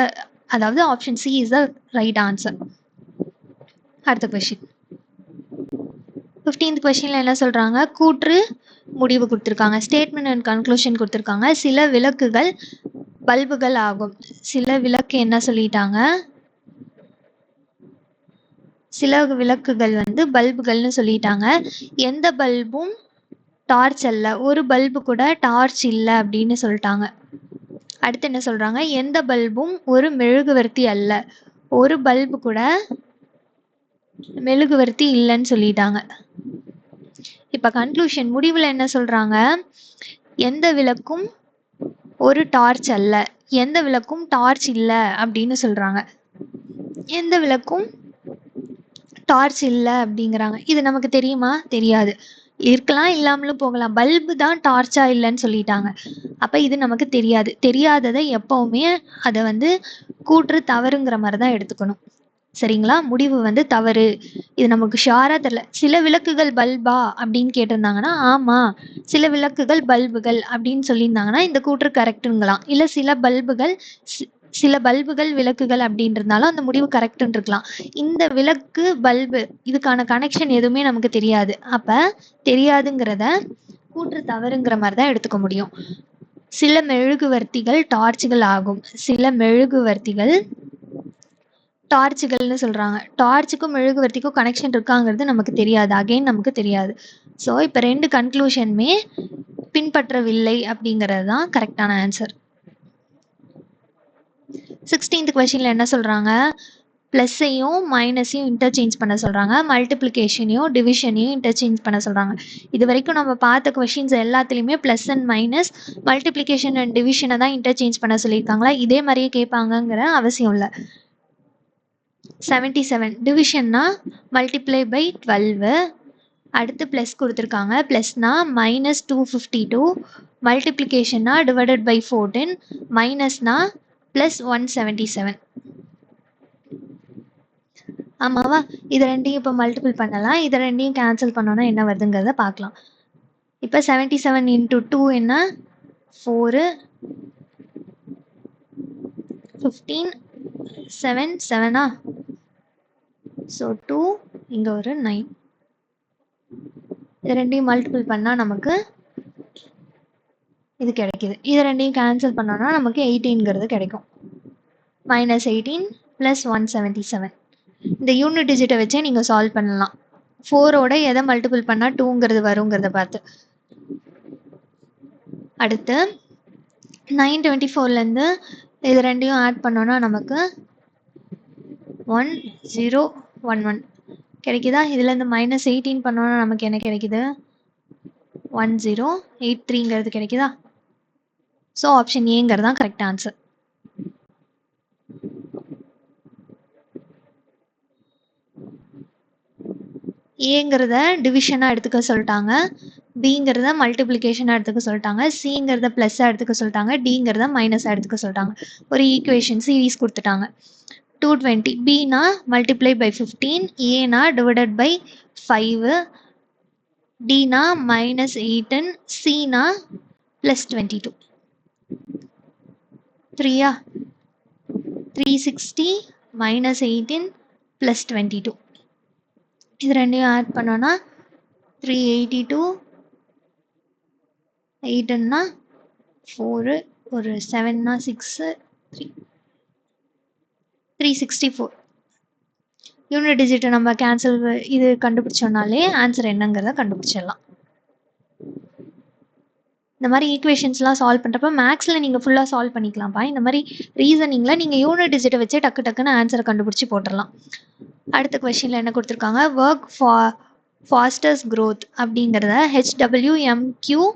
அதாவது option C is the right answer. அடுத்த கொஷின் 15th கொஷினில் என்ன சொல்கிறாங்க? கூற்று முடிவு கொடுத்துருக்காங்க. ஸ்டேட்மெண்ட் அண்ட் கன்க்ளூஷன் கொடுத்துருக்காங்க. சில விளக்குகள் பல்புகள் ஆகும். சில விளக்கு என்ன சொல்லிட்டாங்க? சில விளக்குகள் வந்து பல்புகள்னு சொல்லிட்டாங்க. எந்த பல்பும் டார்ச் அல்ல. ஒரு பல்பு கூட டார்ச் இல்லை அப்படின்னு சொல்லிட்டாங்க. அடுத்து என்ன சொல்றாங்க? எந்த பல்பும் ஒரு மெழுகுவர்த்தி அல்ல. ஒரு பல்பு கூட மெழுகுவர்த்தி இல்லைன்னு சொல்லிட்டாங்க. இப்ப கன்க்ளூஷன் முடிவுல என்ன சொல்றாங்க? எந்த விளக்கும் ஒரு டார்ச் அல்ல, எந்த விளக்கும் டார்ச் இல்லை அப்படின்னு சொல்றாங்க. எந்த விளக்கும் டார்ச் இல்லை அப்படிங்கிறாங்க. இது நமக்கு தெரியுமா? தெரியாது. இருக்கலாம், இல்லாமலும் போகலாம். பல்பு தான் டார்ச்சா இல்லைன்னு சொல்லிட்டாங்க. அப்ப இது நமக்கு தெரியாது. தெரியாததை எப்பவுமே அதை வந்து கூற்று தவறுங்கிற மாதிரி தான் எடுத்துக்கணும். சரிங்களா? முடிவு வந்து தவறு, இது நமக்கு ஷியரா தெரியல. சில விளக்குகள் பல்பா அப்படின்னு கேட்டிருந்தாங்கன்னா ஆமா, சில விளக்குகள் பல்புகள் அப்படின்னு சொல்லியிருந்தாங்கன்னா இந்த கூற்று கரெக்டுங்களாம். இல்லை சில பல்புகள் விளக்குகள் அப்படின்னு இருந்தாலும் அந்த முடிவு கரெக்டுன்னு இருக்கலாம். இந்த விளக்கு பல்பு இதுக்கான கனெக்ஷன் எதுவுமே நமக்கு தெரியாது. அப்ப தெரியாதுங்கிறத கூற்று தவறுங்கிற மாதிரி தான் எடுத்துக்க முடியும். சில மெழுகுவர்த்திகள் டார்ச்சுகள் ஆகும். சில மெழுகுவர்த்திகள் டார்ச்சுகள்னு சொல்றாங்க. டார்ச்சுக்கும் மெழுகுவர்த்திக்கும் கனெக்ஷன் இருக்காங்கிறது நமக்கு தெரியாது. அகைன் நமக்கு தெரியாது. ஸோ இப்போ 2 கன்க்ளூஷனுமே பின்பற்றவில்லை அப்படிங்கிறது தான் கரெக்டான ஆன்சர். 16th கொஸ்டின்ல என்ன சொல்றாங்க? ப்ளஸ்ஸையும் மைனஸையும் இன்டர்சேஞ்ச் பண்ண சொல்றாங்க. மல்டிப்ளிகேஷனையும் டிவிஷனையும் இன்டர்சேஞ்ச் பண்ண சொல்றாங்க. இது வரைக்கும் நம்ம பார்த்த கொஸ்டின்ஸ் எல்லாத்துலேயுமே plus and minus, multiplication and டிவிஷனை தான் இன்டர்சேஞ்ச் பண்ண சொல்லியிருக்காங்களா? இதே மாதிரியே கேட்பாங்கங்கிற அவசியம் இல்லை. 77 டிவிஷன்னா மல்டிப்ளை பை 12. அடுத்து ப்ளஸ் கொடுத்துருக்காங்க. ப்ளஸ்னா -252, மல்டிப்ளிகேஷன்னா டிவைடட் பை 14, மைனஸ்னா +177. ஆமாவா? இது ரெண்டையும் இப்போ மல்டிபிள் பண்ணலாம். இது ரெண்டையும் கேன்சல் பண்ணோன்னா என்ன வருதுங்கிறத பார்க்கலாம். இப்போ 77 × 2 என்ன? 4 15 7 7 ஸோ 2 இங்கே ஒரு 9. இது ரெண்டையும் மல்டிபிள் பண்ணால் நமக்கு இது கிடைக்குது. இது ரெண்டையும் கேன்சல் பண்ணோன்னா நமக்கு 18ங்கிறது கிடைக்கும். -18 + 177. இந்த யூனிட் டிஜிட்டை வச்சே நீங்கள் சால்வ் பண்ணலாம். 4ஓட எதை மல்டிபிள் பண்ணால் 2ங்கிறது வருங்கிறத பார்த்து. அடுத்து 924லேருந்து இது ரெண்டையும் ஆட் பண்ணோன்னா நமக்கு 1011 கிடைக்குதா? இதுலேருந்து -18 பண்ணோன்னா நமக்கு என்ன கிடைக்குது? 1083ங்கிறது கிடைக்குதா? ஸோ ஆப்ஷன் ஏங்கிறது தான் கரெக்ட் ஆன்சர். ஏங்கிறத டிவிஷனாக எடுத்துக்க சொல்லிட்டாங்க, பிங்கிறத மல்டிப்ளிகேஷனாக எடுத்துக்க சொல்லிட்டாங்க, சிங்கிறத ப்ளஸ்ஸாக எடுத்துக்க சொல்லிட்டாங்க, டிங்கிறத மைனஸாக எடுத்துக்க சொல்லிட்டாங்க. ஒரு ஈக்குவேஷன் சீரீஸ் கொடுத்துட்டாங்க. 220 பினா மல்டிப்ளை பை 15, ஏனா டிவைடட் பை 5, டினா -18, சினா +22. 3 360 -18 +22. இது ரெண்டையும் ஆட் பண்ணோன்னா 382, 8ன்னா 4, ஒரு 7ன்னா 6, 364. யூனிட் டிஜிட்டை நம்ம கேன்சல் இது கண்டுபிடிச்சோம்னாலே ஆன்சர் என்னங்கிறத கண்டுபிடிச்சிடலாம். இந்த மாதிரி ஈக்குவேஷன்ஸ்லாம் சால்வ் பண்ணுறப்ப மேக்ஸில் நீங்கள் ஃபுல்லாக சால்வ் பண்ணிக்கலாம்ப்பா. இந்த மாதிரி ரீசனிங்கில் நீங்கள் யூனிட் டிஜிட்டை வச்சு டக்குன்னு ஆன்சரை கண்டுபிடிச்சி போட்டுடலாம். அடுத்த கொஸ்டினில் என்ன கொடுத்துருக்காங்க? ஒர்க் ஃபாஸ்டஸ்ட் க்ரோத் அப்படிங்கிறத HWMQPCன்னு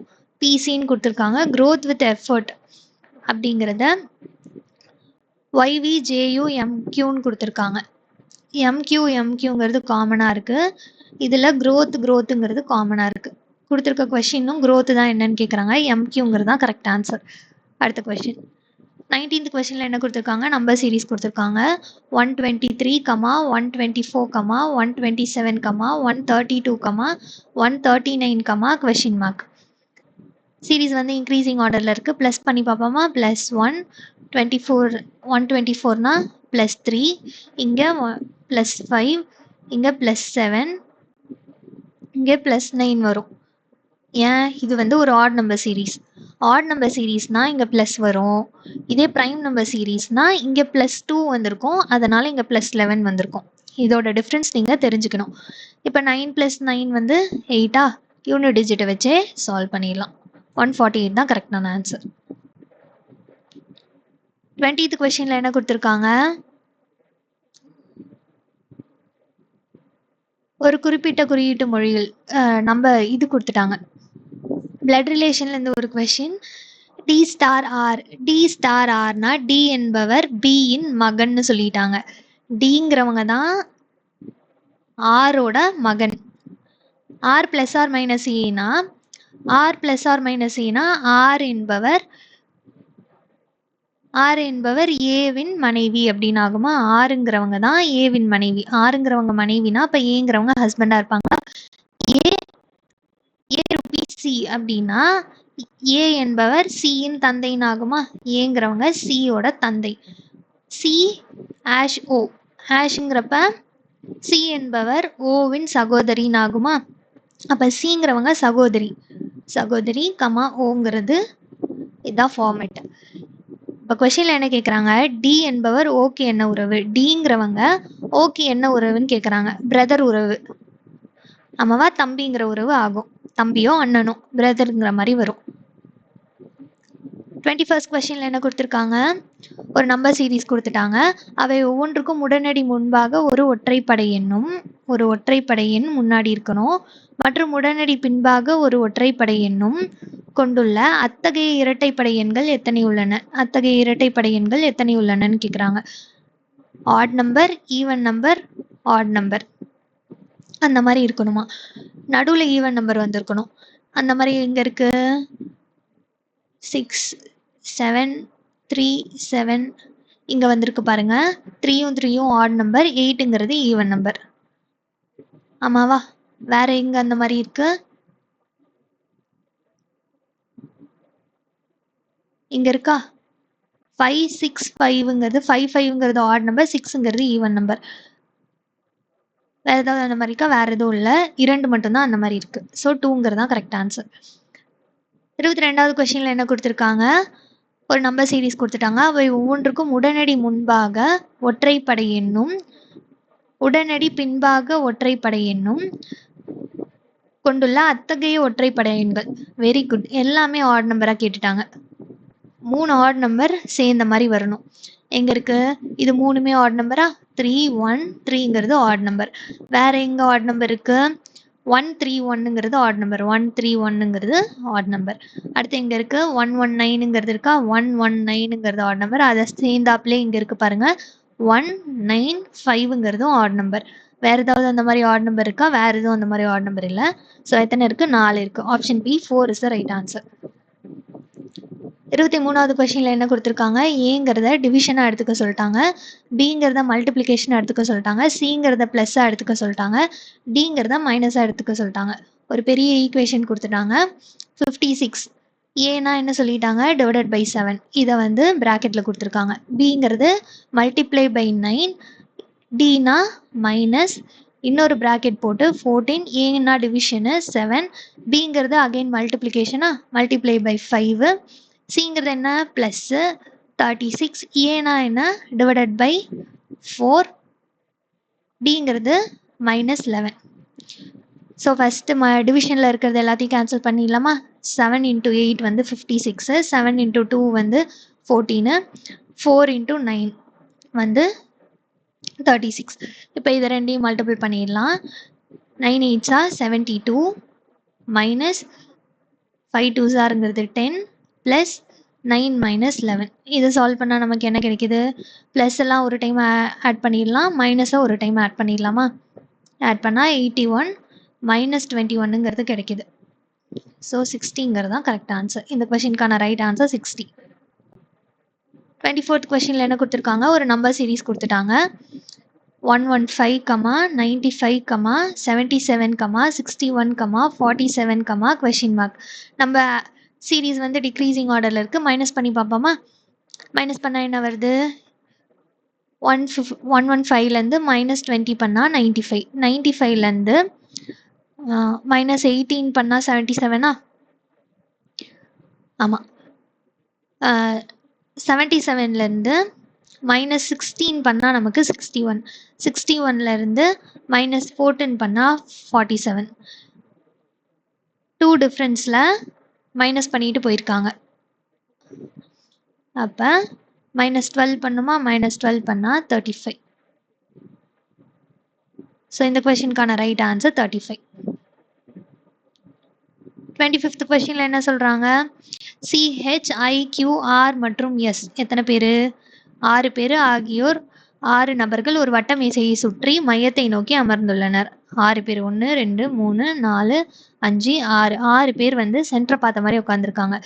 கொடுத்துருக்காங்க. க்ரோத் வித் எஃபர்ட் அப்படிங்கிறத YVJUMQன்னு கொடுத்துருக்காங்க. MQங்கிறது காமனாக இருக்குது. இதில் க்ரோத்துங்கிறது காமனாக இருக்குது. கொடுத்துருக்க கொஸ்டினும் க்ரோத்து தான் என்னன்னு கேட்குறாங்க. MQங்கிறது தான் கரெக்ட் ஆன்சர். அடுத்த கொஸ்டின் 19th கொஸ்டினில் என்ன கொடுத்துருக்காங்க? நம்பர் சீரீஸ் கொடுத்துருக்காங்க. 123, 124, 127, 132, 139, கொஸ்டின் மார்க். சீரீஸ் வந்து இன்க்ரீசிங் ஆர்டரில் இருக்குது. ப்ளஸ் பண்ணி பார்ப்போமா? +1 24, 124னா +3, இங்கே +5, இங்கே +7, இங்கே +9 வரும். ஏன்? இது வந்து ஒரு odd number series. Odd number சீரீஸ்னால் இங்கே ப்ளஸ் வரும். இதே ப்ரைம் நம்பர் சீரீஸ்னால் இங்கே +2 வந்திருக்கும், அதனால் இங்கே +11 வந்திருக்கும். இதோட டிஃப்ரென்ஸ் நீங்கள் தெரிஞ்சுக்கணும். இப்போ 9 + 9 வந்து 8 யூனிட் டிஜிட்டை வச்சே சால்வ் பண்ணிடலாம். 148 தான் கரெக்டான ஆன்சர். 20th கொஸ்டினில் என்ன கொடுத்துருக்காங்க? ஒரு குறிப்பிட்ட குறியீட்டு மொழிகள் நம்ம இது கொடுத்துட்டாங்க. பிளட் ரிலேஷன்லேருந்து ஒரு கொஸ்டின். D*R டி என்பவர் பியின் மகன்னு சொல்லிட்டாங்க. டிங்கிறவங்க தான் ஆரோட மகன். R + R - ஏனா ஆர் என்பவர் ஏவின் மனைவி அப்படின்னு ஆகுமா? ஆறுங்கிறவங்க தான் ஏவின் மனைவி. ஆறுங்கிறவங்க மனைவினா அப்போ ஏங்கிறவங்க ஹஸ்பண்டாக இருப்பாங்க. ஏ சி அப்படின்னா ஏ என்பவர் சியின் தந்தைன்னு ஆகுமா? ஏங்கிறவங்க சியோட தந்தை. சி #O #ங்கிறப்ப சி என்பவர் ஓவின் சகோதரின்னு ஆகுமா? அப்போ சிங்கிறவங்க சகோதரி. ஓங்கிறது இதுதான் ஃபார்மேட். இப்போ கொஸ்டினில் என்ன கேட்குறாங்க? டி என்பவர் ஓகே என்ன உறவு? டிங்கிறவங்க ஓகே என்ன உறவுன்னு கேட்குறாங்க. பிரதர் உறவு. ஆமாவா? தம்பிங்கிற உறவு ஆகும். தம்பியோ அண்ணனோ பிரதருங்கிற மாதிரி வரும். 21st கொஸ்டினில் என்ன கொடுத்துருக்காங்க? ஒரு நம்பர் சீரீஸ் கொடுத்துட்டாங்க. அவை ஒவ்வொன்றுக்கும் உடனடி முன்பாக ஒரு ஒற்றைப்படை எண் முன்னாடி இருக்கணும் மற்றும் உடனடி பின்பாக ஒரு ஒற்றைப்படை எண்ணும் கொண்டுள்ள அத்தகைய இரட்டைப்படை எண்கள் எத்தனை உள்ளனன்னு கேட்குறாங்க. Add number, even number, add number அந்த மாதிரி இருக்கணுமா? நடுவில் ஈவன் நம்பர் வந்திருக்கணும். அந்த மாதிரி எங்கே இருக்கு? 6 7 3 7 இங்கே வந்திருக்கு பாருங்க. 3யும் ஆட் நம்பர், 8ங்கிறது ஈவன் நம்பர். ஆமாவா? வேற எங்க அந்த மாதிரி இருக்கு? இங்க இருக்கா 5 6 5ங்கிறது 5 5ங்கிறது ஆட் நம்பர் 6ங்கிறது ஈவன் நம்பர். வேற ஏதாவது அந்த மாதிரி இருக்கா? வேற எதுவும் இல்லை, 2 மட்டும்தான் அந்த மாதிரி இருக்கு. ஸோ 2ங்கிறது தான் கரெக்ட் ஆன்சர். 22வது கொஸ்டின்ல என்ன கொடுத்துருக்காங்க? ஒரு நம்பர் சீரீஸ் கொடுத்துட்டாங்க. அவை ஒவ்வொன்றுக்கும் உடனடி முன்பாக ஒற்றைப்படை எண்ணும் உடனடி பின்பாக ஒற்றைப்படை எண்ணும் கொண்டுள்ள அத்தகைய ஒற்றைப்படை எண்கள். Very good. எல்லாமே ஆட் நம்பரா கேட்டுட்டாங்க. 3 ஆட் நம்பர் சேர்ந்த மாதிரி வரணும். எங்க இருக்கு? இது 3மே ஆட் நம்பரா? 3 1 3ங்கிறது ஆட் நம்பர். வேற எங்க ஆட் நம்பர் இருக்கு? 1 3 1ங்கிறது ஆட் நம்பர். 1 3 1ங்கிறது ஆட் நம்பர். அடுத்து எங்க இருக்கு? 1 1 9ங்கிறது இருக்கா? 1 1 9ங்கிறது ஆட் நம்பர். அதை சேர்ந்தாப்லே இங்க இருக்கு பாருங்க, 1 9 5ங்கிறதும் ஆட் நம்பர். வேற ஏதாவது அந்த மாதிரி ஆட் நம்பர் இருக்கா? வேற எதுவும் அந்த மாதிரி ஆட் நம்பர் இல்லை. ஸோ எத்தனை இருக்கு? 4 இருக்கு. Option B 4 is the right answer. 23வது கொஸ்டின்ல என்ன கொடுத்துருக்காங்க? ஏங்கிறத டிவிஷனா எடுத்துக்க சொல்லிட்டாங்க, பிங்கிறத மல்டிப்ளிகேஷன் எடுத்துக்க சொல்லிட்டாங்க, சிங்கிறத பிளஸ்ஸா எடுத்துக்க சொல்லிட்டாங்க, டிங்கிறத மைனஸா எடுத்துக்க சொல்லிட்டாங்க. ஒரு பெரிய ஈக்குவேஷன் கொடுத்துட்டாங்க. 56 ஏன்னா என்ன சொல்லிட்டாங்க? Divided by 7. இதை வந்து பிராக்கெட்ல கொடுத்துருக்காங்க. பிங்கிறது மல்டிப்ளை பை 9, டினா மைனஸ் இன்னொரு பிராக்கெட் போட்டு 14, ஏன்னா டிவிஷனு 7, பிங்கிறது அகைன் மல்டிப்ளிகேஷனா மல்டிப்ளை பை 5, சிங்கிறது என்ன? ப்ளஸ்ஸு 36, ஏனா என்ன? டிவைடட் பை 4, டிங்கிறது மைனஸ் 11. ஸோ ஃபஸ்ட்டு டிவிஷனில் இருக்கிறது எல்லாத்தையும் கேன்சல் பண்ணிடலாமா? 7 × 8 வந்து 56, 7 × 2 வந்து 14, 4 × 9 வந்து 36. இப்போ இதை ரெண்டையும் மல்டிபிள் பண்ணிடலாம். 9 8s are 72 minus 5 2s ஆருங்கிறது 10 plus 9 minus 11. இதை சால்வ் பண்ணால் நமக்கு என்ன கிடைக்குது? ப்ளஸ் எல்லாம் ஒரு டைம் ஆட் பண்ணிடலாம், மைனஸை ஒரு டைம் ஆட் பண்ணிடலாமா? ஆட் பண்ணால் 81 மைனஸ் 21ங்கிறது கிடைக்குது. ஸோ 60ங்கிறது தான் கரெக்ட் ஆன்சர். இந்த கொஷினுக்கான ரைட் ஆன்சர் 60. 24th கொஷினில் என்ன கொடுத்துருக்காங்க? ஒரு நம்பர் சீரீஸ் கொடுத்துட்டாங்க. 115, 95, 77, 61, 47, கொஷின் மார்க். நம்ம சீரீஸ் வந்து டிக்ரீசிங் ஆர்டரில் இருக்குது. மைனஸ் பண்ணி பார்ப்போமா? மைனஸ் பண்ணால் என்ன வருது? 115லேருந்து மைனஸ் 20 பண்ணால் 95, 95லேருந்து மைனஸ் 18 பண்ணால் 77ஆ? ஆமாம். 77லேருந்து மைனஸ் 16 பண்ணால் நமக்கு 61, 61லேருந்து மைனஸ் 14 பண்ணால் 47. 2 டிஃப்ரென்ஸில் மைனஸ் பண்ணிட்டு போயிருக்காங்க. அப்போ மைனஸ் 12 பண்ணுமா? மைனஸ் 12 பண்ணால் 35. ஸோ இந்த கொஷினுக்கான ரைட் ஆன்சர் 35. 25th கொஷினில் என்ன சொல்கிறாங்க? CHIQR மற்றும் S எத்தனை பேர்? 6 பேர் ஆகியோர் 6 நபர்கள் ஒரு வட்ட மேசையை சுற்றி மையத்தை நோக்கி அமர்ந்துள்ளனர். 6 பேர், 1 2 3 4 5 6, 6 பேர் வந்து சென்டரை பார்த்த மாதிரி உட்காந்துருக்காங்க.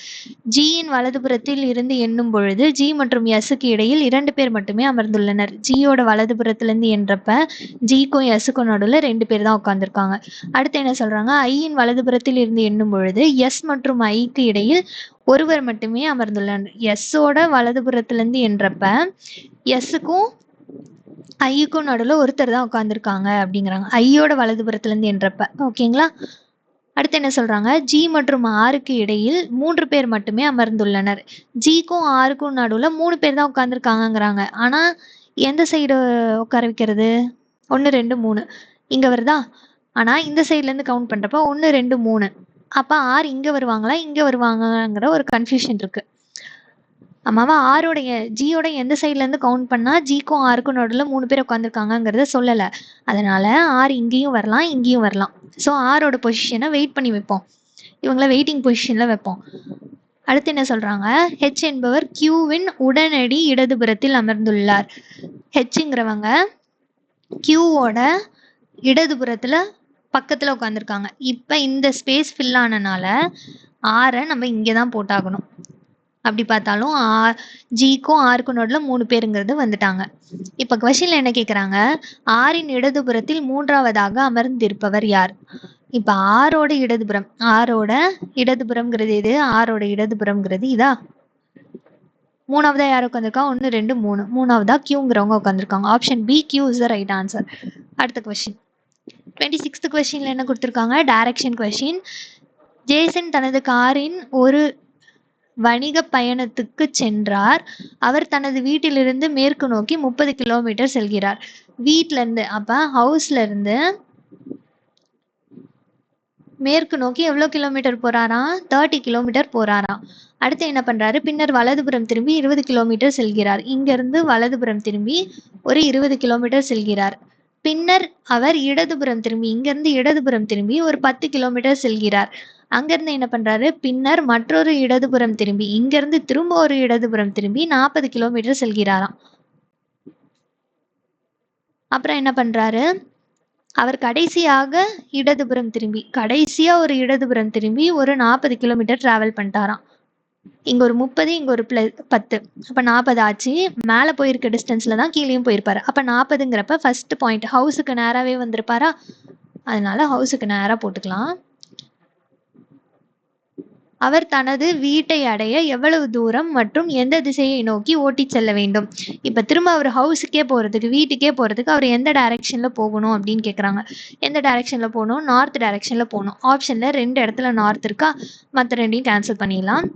ஜியின் வலதுபுறத்தில் இருந்து எண்ணும் பொழுது ஜி மற்றும் எஸ்ஸுக்கு இடையில் 2 பேர் மட்டுமே அமர்ந்துள்ளனர். ஜியோட வலதுபுறத்துலேருந்து எண்றப்ப ஜிக்கும் எஸ்ஸுக்கும் நடுவில் 2 பேர் தான் உட்காந்துருக்காங்க. அடுத்து என்ன சொல்கிறாங்க? ஐயின் வலதுபுறத்தில் இருந்து எண்ணும் பொழுது எஸ் மற்றும் ஐக்கு இடையில் ஒருவர் மட்டுமே அமர்ந்துள்ளனர். எஸ்ஸோட வலதுபுறத்துலேருந்து எண்றப்ப எஸ்ஸுக்கும் ஐயுக்கும் நடுவில் ஒருத்தர் தான் உட்காந்துருக்காங்க அப்படிங்கிறாங்க, ஐயோட வலதுபுறத்துலேருந்து எண்றப்ப. ஓகேங்களா? அடுத்து என்ன சொல்றாங்க? ஜி மற்றும் ஆருக்கு இடையில் 3 பேர் மட்டுமே அமர்ந்துள்ளனர். ஜிக்கும் ஆருக்கும் நடுவில் 3 பேர் தான் உட்காந்துருக்காங்கிறாங்க. ஆனால் எந்த சைடு உட்கார வைக்கிறது? 1 2 3 இங்கே வருதா? ஆனால் இந்த சைட்லேருந்து கவுண்ட் பண்ணுறப்ப 1 2 3. அப்போ ஆர் இங்கே வருவாங்களா இங்கே வருவாங்கங்கிற ஒரு கன்ஃபியூஷன் இருக்குது. ஆமாவா? ஜியோட எந்த சைட்லேருந்து கவுண்ட் பண்ணால் ஜிக்கும் ஆருக்கும் நடுவில் 3 பேர் உட்காந்துருக்காங்கங்கிறத சொல்லலை. அதனால் ஆர் இங்கேயும் வரலாம் இங்கேயும் வரலாம். ஸோ ஆரோட பொசிஷனை வெயிட் பண்ணி வைப்போம், இவங்கள வெயிட்டிங் பொசிஷனில் வைப்போம். அடுத்து என்ன சொல்கிறாங்க? ஹெச் என்பவர் கியூவின் உடனடி இடதுபுறத்தில் அமர்ந்துள்ளார். ஹெச்ங்கிறவங்க கியூவோட இடதுபுறத்தில் பக்கத்தில் உட்காந்துருக்காங்க. இப்போ இந்த ஸ்பேஸ் ஃபில் ஆனனால ஆரை நம்ம இங்கே தான் போட்டாகணும். அப்படி பார்த்தாலும் ஜிக்கும் ஆருக்கும் நடுவில் 3 பேருங்கிறது வந்துட்டாங்க. இப்போ கொஸ்டின்ல என்ன கேட்குறாங்க? ஆரின் இடதுபுறத்தில் 3ஆவதாக அமர்ந்திருப்பவர் யார்? இப்போ ஆரோட இடதுபுறம்ங்கிறது எது? ஆரோட இடதுபுறம்ங்கிறது இதா? மூணாவதா யார் உட்காந்துருக்கா? 1 2 3. மூணாவதா கியூங்கிறவங்க உட்காந்துருக்காங்க. Option B Q is the right answer. அடுத்த கொஸ்டின் 26th கொஸ்டின்ல என்ன கொடுத்துருக்காங்க? Direction question. ஜேசன் தனது காரின் ஒரு வணிக பயணத்துக்கு சென்றார். அவர் தனது வீட்டிலிருந்து மேற்கு நோக்கி 30 கிலோமீட்டர் செல்கிறார். வீட்ல இருந்து அப்ப ஹவுஸ்ல இருந்து மேற்கு நோக்கி எவ்வளவு கிலோமீட்டர் போறாராம்? 30 கிலோமீட்டர் போறாராம். அடுத்து என்ன பண்றாரு? பின்னர் வலதுபுறம் திரும்பி 20 கிலோமீட்டர் செல்கிறார். இங்க இருந்து வலதுபுறம் திரும்பி ஒரு 20 கிலோமீட்டர் செல்கிறார். பின்னர் அவர் இடதுபுறம் திரும்பி இங்கிருந்து இடதுபுறம் திரும்பி ஒரு 10 கிலோமீட்டர் செல்கிறார். அங்கிருந்து என்ன பண்றாரு? பின்னர் மற்றொரு இடதுபுறம் திரும்பி இங்கிருந்து திரும்ப ஒரு இடதுபுறம் திரும்பி 40 கிலோமீட்டர் செல்கிறாராம். அப்புறம் என்ன பண்றாரு? அவர் கடைசியாக கடைசியா ஒரு இடதுபுறம் திரும்பி ஒரு 40 கிலோமீட்டர் டிராவல் பண்ணிட்டாராம். இங்க ஒரு 30, இங்க ஒரு 10, அப்ப 40 ஆச்சு. மேல போயிருக்க டிஸ்டன்ஸ்ல தான் கீழேயும் போயிருப்பாரு. அப்ப 40ங்கிறப்ப ஃபர்ஸ்ட் பாயிண்ட் ஹவுஸுக்கு நேராவே வந்திருப்பாரா? அதனால ஹவுஸுக்கு நேரா போட்டுக்கலாம். அவர் தனது வீட்டை அடைய எவ்வளவு தூரம் மற்றும் எந்த திசையை நோக்கி ஓட்டிச் செல்ல வேண்டும்? இப்ப திரும்ப அவர் ஹவுஸுக்கே போறதுக்கு வீட்டுக்கே போறதுக்கு அவர் எந்த டைரக்ஷன்ல போகணும் அப்படின்னு கேக்குறாங்க. எந்த டைரக்ஷன்ல போகணும்? நார்த் டைரக்ஷன்ல போகணும். ஆப்ஷன்ல 2 இடத்துல நார்த் இருக்கா, மற்ற ரெண்டையும் கேன்சல் பண்ணிடலாம்.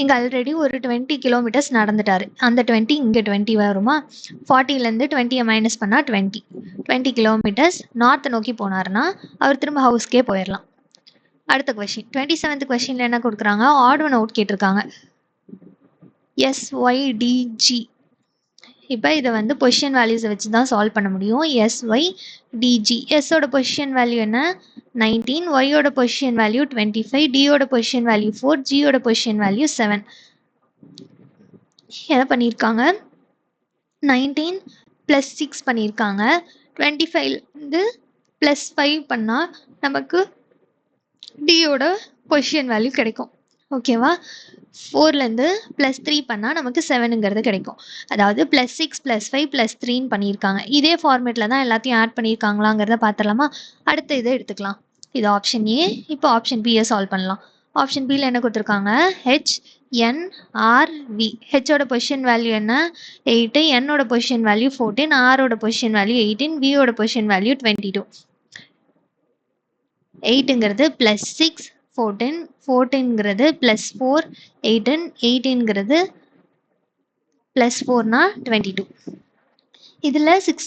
இங்க ஆல்ரெடி ஒரு 20 கிலோமீட்டர்ஸ் நடந்துட்டாரு. அந்த 20 இங்க 20 வருமா? 40ல இருந்து 20 மைனஸ் பண்ணா 20 கிலோமீட்டர்ஸ் நார்த் நோக்கி போனாருன்னா அவர் திரும்ப ஹவுஸ்க்கே போயிடலாம். அடுத்த கொஸ்டின் 27th கொஸ்டின்ல என்ன கொடுக்குறாங்க? ஆட் ஒன் அவுட் கேட்டிருக்காங்க. SYDG. இப்போ இதை வந்து பொசிஷன் வேல்யூஸை வச்சு தான் சால்வ் பண்ண முடியும். SYDG. எஸ்ஸோட பொசிஷன் வேல்யூ என்ன? 19. ஒய்யோட பொசிஷன் வேல்யூ 25. டியோட பொசிஷன் வேல்யூ 4. ஜியோட பொசிஷன் வேல்யூ 7. என்ன பண்ணியிருக்காங்க? 19 + 6 பண்ணியிருக்காங்க. 25 வந்து +5 பண்ணால் நமக்கு டியோட பொசிஷன் வேல்யூ கிடைக்கும். ஓகேவா? 4லேருந்து +3 பண்ணால் நமக்கு 7ங்கிறது கிடைக்கும். அதாவது +6 +5 +3ன்னு பண்ணியிருக்காங்க. இதே ஃபார்மேட்டில் தான் எல்லாத்தையும் ஆட் பண்ணியிருக்காங்களாங்கிறத பார்த்துடலாமா? அடுத்த இதை எடுத்துக்கலாம். இது ஆப்ஷன் ஏ. இப்போ ஆப்ஷன் பியை சால்வ் பண்ணலாம். ஆப்ஷன் பியில் என்ன கொடுத்துருக்காங்க? HNRV. ஹெச்சோட பொசிஷன் வேல்யூ என்ன? 8. என்னோட பொசிஷன் வேல்யூ 14. ஆரோட பொசிஷன் வேல்யூ 18. வியோட பொசிஷன் வேல்யூ 22. 8ங்கிறது +6, 14, 14ங்கிறது +4, 18, 18ங்கிறது +4னா 22. இதில் 6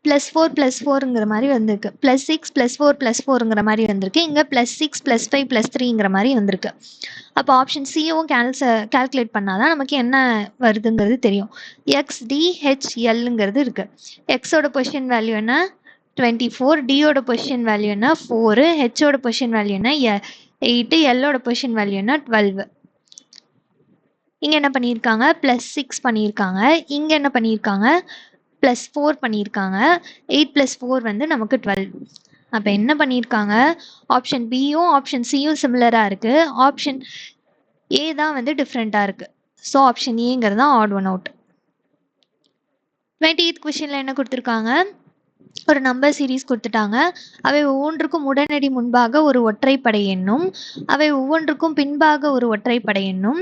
+4 +4ங்கிற மாதிரி வந்திருக்கு. +6 +4 +4ங்கிற மாதிரி வந்திருக்கு. இங்கே +6 +5 +3ங்கிற மாதிரி வந்திருக்கு. அப்போ ஆப்ஷன் சியும் கால்குலேட் பண்ணாதான் நமக்கு என்ன வருதுங்கிறது தெரியும். XDHLங்கிறது இருக்கு. எக்ஸோட பொசிஷன் வேல்யூ என்ன? 24. டியோட பொசிஷன் வேல்யூ என்ன? 4. ஹெச்சோட பொசிஷன் வேல்யூ என்ன? 8. எல்லோட பொசிஷன் வேல்யூ என்ன? 12. இங்க என்ன பண்ணியிருக்காங்க? +6 பண்ணியிருக்காங்க. இங்க என்ன பண்ணியிருக்காங்க? +4 பண்ணியிருக்காங்க. 8 + 4 வந்து நமக்கு 12. அப்போ என்ன பண்ணியிருக்காங்க? ஆப்ஷன் பியும் ஆப்ஷன் சியும் சிமிலராக இருக்கு. ஆப்ஷன் ஏ தான் வந்து டிஃப்ரெண்ட்டாக இருக்கு. ஸோ ஆப்ஷன் ஏங்கிறது தான் ஆட் ஒன் அவுட். 28th கொஸ்டின்ல என்ன கொடுத்துருக்காங்க? ஒரு நம்பர் சீரீஸ் கொடுத்துட்டாங்க. அவை ஒவ்வொன்றுக்கும் உடனடி முன்பாக ஒரு ஒற்றைப்படை எண்ணும் அவை ஒவ்வொன்றுக்கும் பின்பாக ஒரு ஒற்றைப்படை எண்ணும்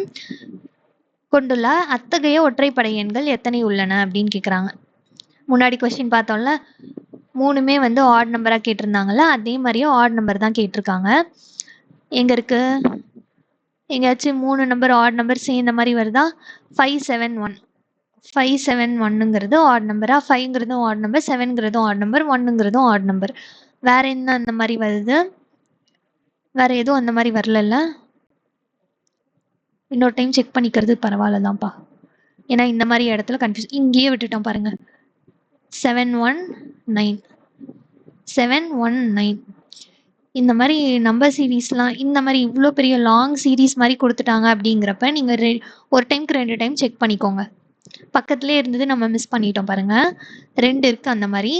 கொண்டுள்ள அத்தகைய ஒற்றைப்படை எண்கள் எத்தனை உள்ளன அப்படின்னு கேட்குறாங்க. முன்னாடி கொஸ்டின் பார்த்தோம்ல, 3மே வந்து ஆட் நம்பராக கேட்டிருந்தாங்கல்ல, அதே மாதிரியே ஆட் நம்பர் தான் கேட்டிருக்காங்க. எங்க இருக்கு? எங்கேயாச்சும் 3 நம்பர் ஆட் நம்பர் சேர்ந்த மாதிரி வருதா? 571. 571ங்கிறது ஆட் நம்பரா? 5ங்கிறதும் ஆட் நம்பர், 7ங்கிறதும் ஆட் நம்பர், 1ங்கிறதும் ஆட் நம்பர். வேற என்ன அந்த மாதிரி வருது? வேற எதுவும் அந்த மாதிரி வரலல்ல? இன்னொரு டைம் செக் பண்ணிக்கிறது பரவாயில்லதான்ப்பா. ஏன்னா இந்த மாதிரி இடத்துல கன்ஃபியூஸ் இங்கேயே விட்டுட்டோம் பாருங்க. 719 719 இந்த மாதிரி நம்பர் சீரீஸ்லாம் இந்த மாதிரி இவ்வளோ பெரிய லாங் சீரீஸ் மாதிரி கொடுத்துட்டாங்க அப்படிங்கிறப்ப நீங்கள் ஒரு டைம்க்கு 2 டைம் செக் பண்ணிக்கோங்க. பக்கத்துலேயே இருந்தது நம்ம மிஸ் பண்ணிட்டோம் பாருங்க. 2 இருக்கு அந்த மாதிரி.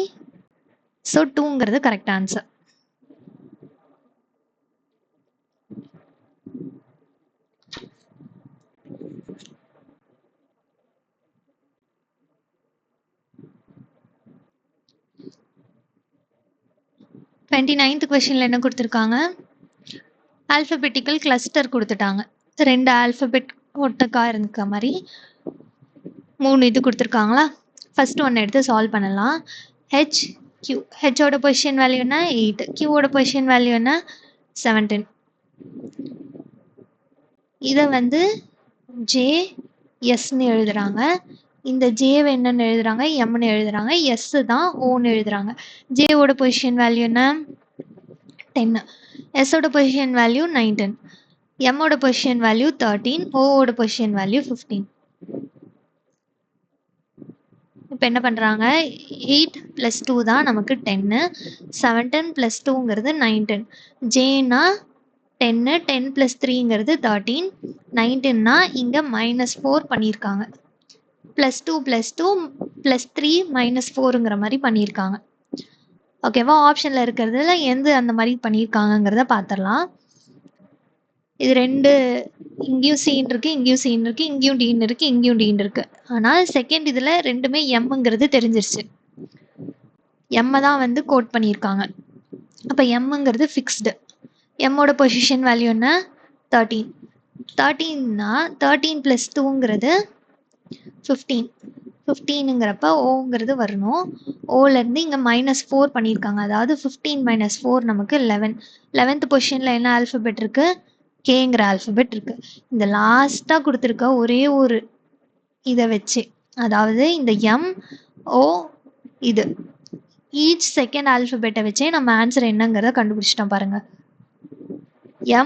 ஸோ 2ங்கிறது கரெக்ட் ஆன்சர். டுவெண்ட்டி கொஸ்டின்ல என்ன கொடுத்துருக்காங்க? ஆல்பபெட்டிக்கல் கிளஸ்டர் கொடுத்துட்டாங்க. 2 ஆல்பபெட் ஒட்டுக்கா இருக்க மாதிரி 3 இது கொடுத்துருக்காங்களா. ஃபர்ஸ்ட் ஒன்று எடுத்து சால்வ் பண்ணலாம். ஹெச் கியூ, ஹெச்சோட பொசிஷன் வேல்யூ என்ன 8, கியூவோட பொசிஷன் வேல்யூ என்ன 17. இதை வந்து ஜே எஸ்ன்னு எழுதுறாங்க. இந்த ஜேவை என்னன்னு எழுதுறாங்க எம்னு எழுதுறாங்க. எஸ் தான் ஓன்னு எழுதுறாங்க. ஜேவோட பொசிஷன் வேல்யூ என்ன 10, எஸ்ஸோட பொசிஷன் வேல்யூ 19, எம்மோட பொசிஷன் வேல்யூ 13, ஓவோட பொசிஷன் வேல்யூ 15. இப்போ என்ன பண்ணுறாங்க 8 + 2 தான் நமக்கு 10, 17 + 2ங்கிறது 19, ஜேனா 10, 10 + 3ங்கிறது 13, 19னா இங்கே -4 பண்ணியிருக்காங்க. +2 + 2 + 3 -4ங்கிற மாதிரி பண்ணியிருக்காங்க. ஓகேவா. ஆப்ஷனில் இருக்கிறதுல எந்த அந்த மாதிரி பண்ணியிருக்காங்கங்கிறத பார்த்துடலாம். இது ரெண்டு இங்கேயும் சீன் இருக்கு, இங்கேயும் சீன் இருக்கு, இங்கேயும் டீன் இருக்கு, இங்கேயும் டீன் இருக்கு. ஆனால் செகண்ட் இதில் ரெண்டுமே எம்ங்கிறது தெரிஞ்சிருச்சு. எம்மை தான் வந்து கோட் பண்ணியிருக்காங்க. அப்போ எம்ங்கிறது ஃபிக்ஸ்டு. எம்மோட பொசிஷன் வேல்யூ என்ன 13, 13னா 13 + 2ங்கிறது 15, 15ங்கிறப்ப ஓங்கிறது வரணும். ஓலேருந்து இங்கே -4 பண்ணியிருக்காங்க. அதாவது 15 - 4 நமக்கு 11. 11th பொசிஷனில் என்ன ஆல்ஃபபெட் இருக்கு கேங்கிற ஆல்ஃபபெட் இருக்கு. இந்த லாஸ்ட்டாக கொடுத்துருக்க ஒரே ஒரு இதை வச்சு, அதாவது இந்த எம் ஓ இது ஈச் செகண்ட் ஆல்ஃபபெட்டை வச்சே நம்ம ஆன்சர் என்னங்கிறத கண்டுபிடிச்சிட்டோம் பாருங்க.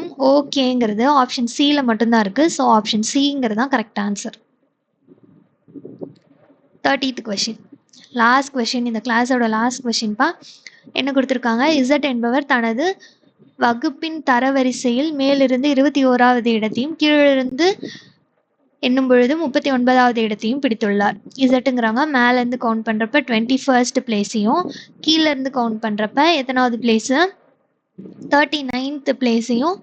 MOKங்கிறது ஆப்ஷன் சியில் மட்டும்தான் இருக்கு. ஸோ ஆப்ஷன் சிங்கிறது தான் correct answer. 30th question, last question, இந்த கிளாஸோட லாஸ்ட் கொஷின்பா. என்ன கொடுத்துருக்காங்க இசட் என்பவர் தனது வகுப்பின் தரவரிசையில் மேலிருந்து 21வது இடத்தையும் கீழிருந்து எண்ணும் பொழுது 39வது இடத்தையும் பிடித்துள்ளார். இசட்டுங்கிறாங்க மேலேருந்து கவுண்ட் பண்ணுறப்ப 21st பிளேஸையும் கீழேருந்து கவுண்ட் பண்ணுறப்ப எத்தனாவது பிளேஸு 39th பிளேஸையும்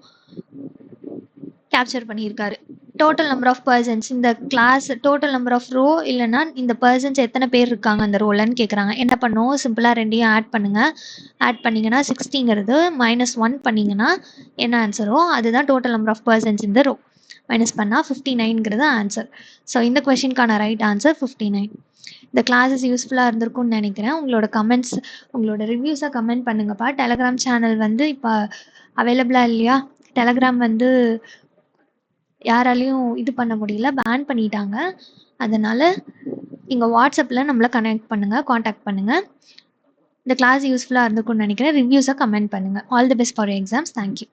கேப்சர் பண்ணியிருக்காரு. டோட்டல் நம்பர் ஆஃப் பர்சன்ஸ், இந்த class total number of row இல்லைன்னா இந்த பர்சன்ஸ் எத்தனை பேர் இருக்காங்க அந்த ரோலன்னு கேட்குறாங்க. என்ன பண்ணுவோம் சிம்பிளாக ரெண்டையும் ஆட் பண்ணுங்கள். ஆட் பண்ணிங்கன்னா 60ங்கிறது -1 பண்ணிங்கன்னா என்ன ஆன்சரோ அதுதான் டோட்டல் நம்பர் ஆஃப் பர்சன்ஸ் இந்த ரோ. மைனஸ் பண்ணால் 59ங்கிறது ஆன்சர். ஸோ இந்த கொஷினுக்கான ரைட் ஆன்சர் 59. இந்த கிளாஸஸ் யூஸ்ஃபுல்லாக இருந்திருக்கும்னு நினைக்கிறேன். உங்களோட கமெண்ட்ஸ், உங்களோட ரிவ்யூஸை கமெண்ட் பண்ணுங்கப்பா. டெலகிராம் சேனல் வந்து இப்போ அவைலபிளாக இல்லையா? டெலகிராம் வந்து யாராலையும் இது பண்ண முடியல, பேன் பண்ணிட்டாங்க. அதனால் நீங்கள் வாட்ஸ்அப்பில் நம்மளை கனெக்ட் பண்ணுங்கள், காண்டாக்ட் பண்ணுங்கள். இந்த கிளாஸ் யூஸ்ஃபுல்லாக இருந்திருக்கும்னு நினைக்கிறேன். ரிவ்யூஸை கமெண்ட் பண்ணுங்கள். All the best for your exams. Thank you.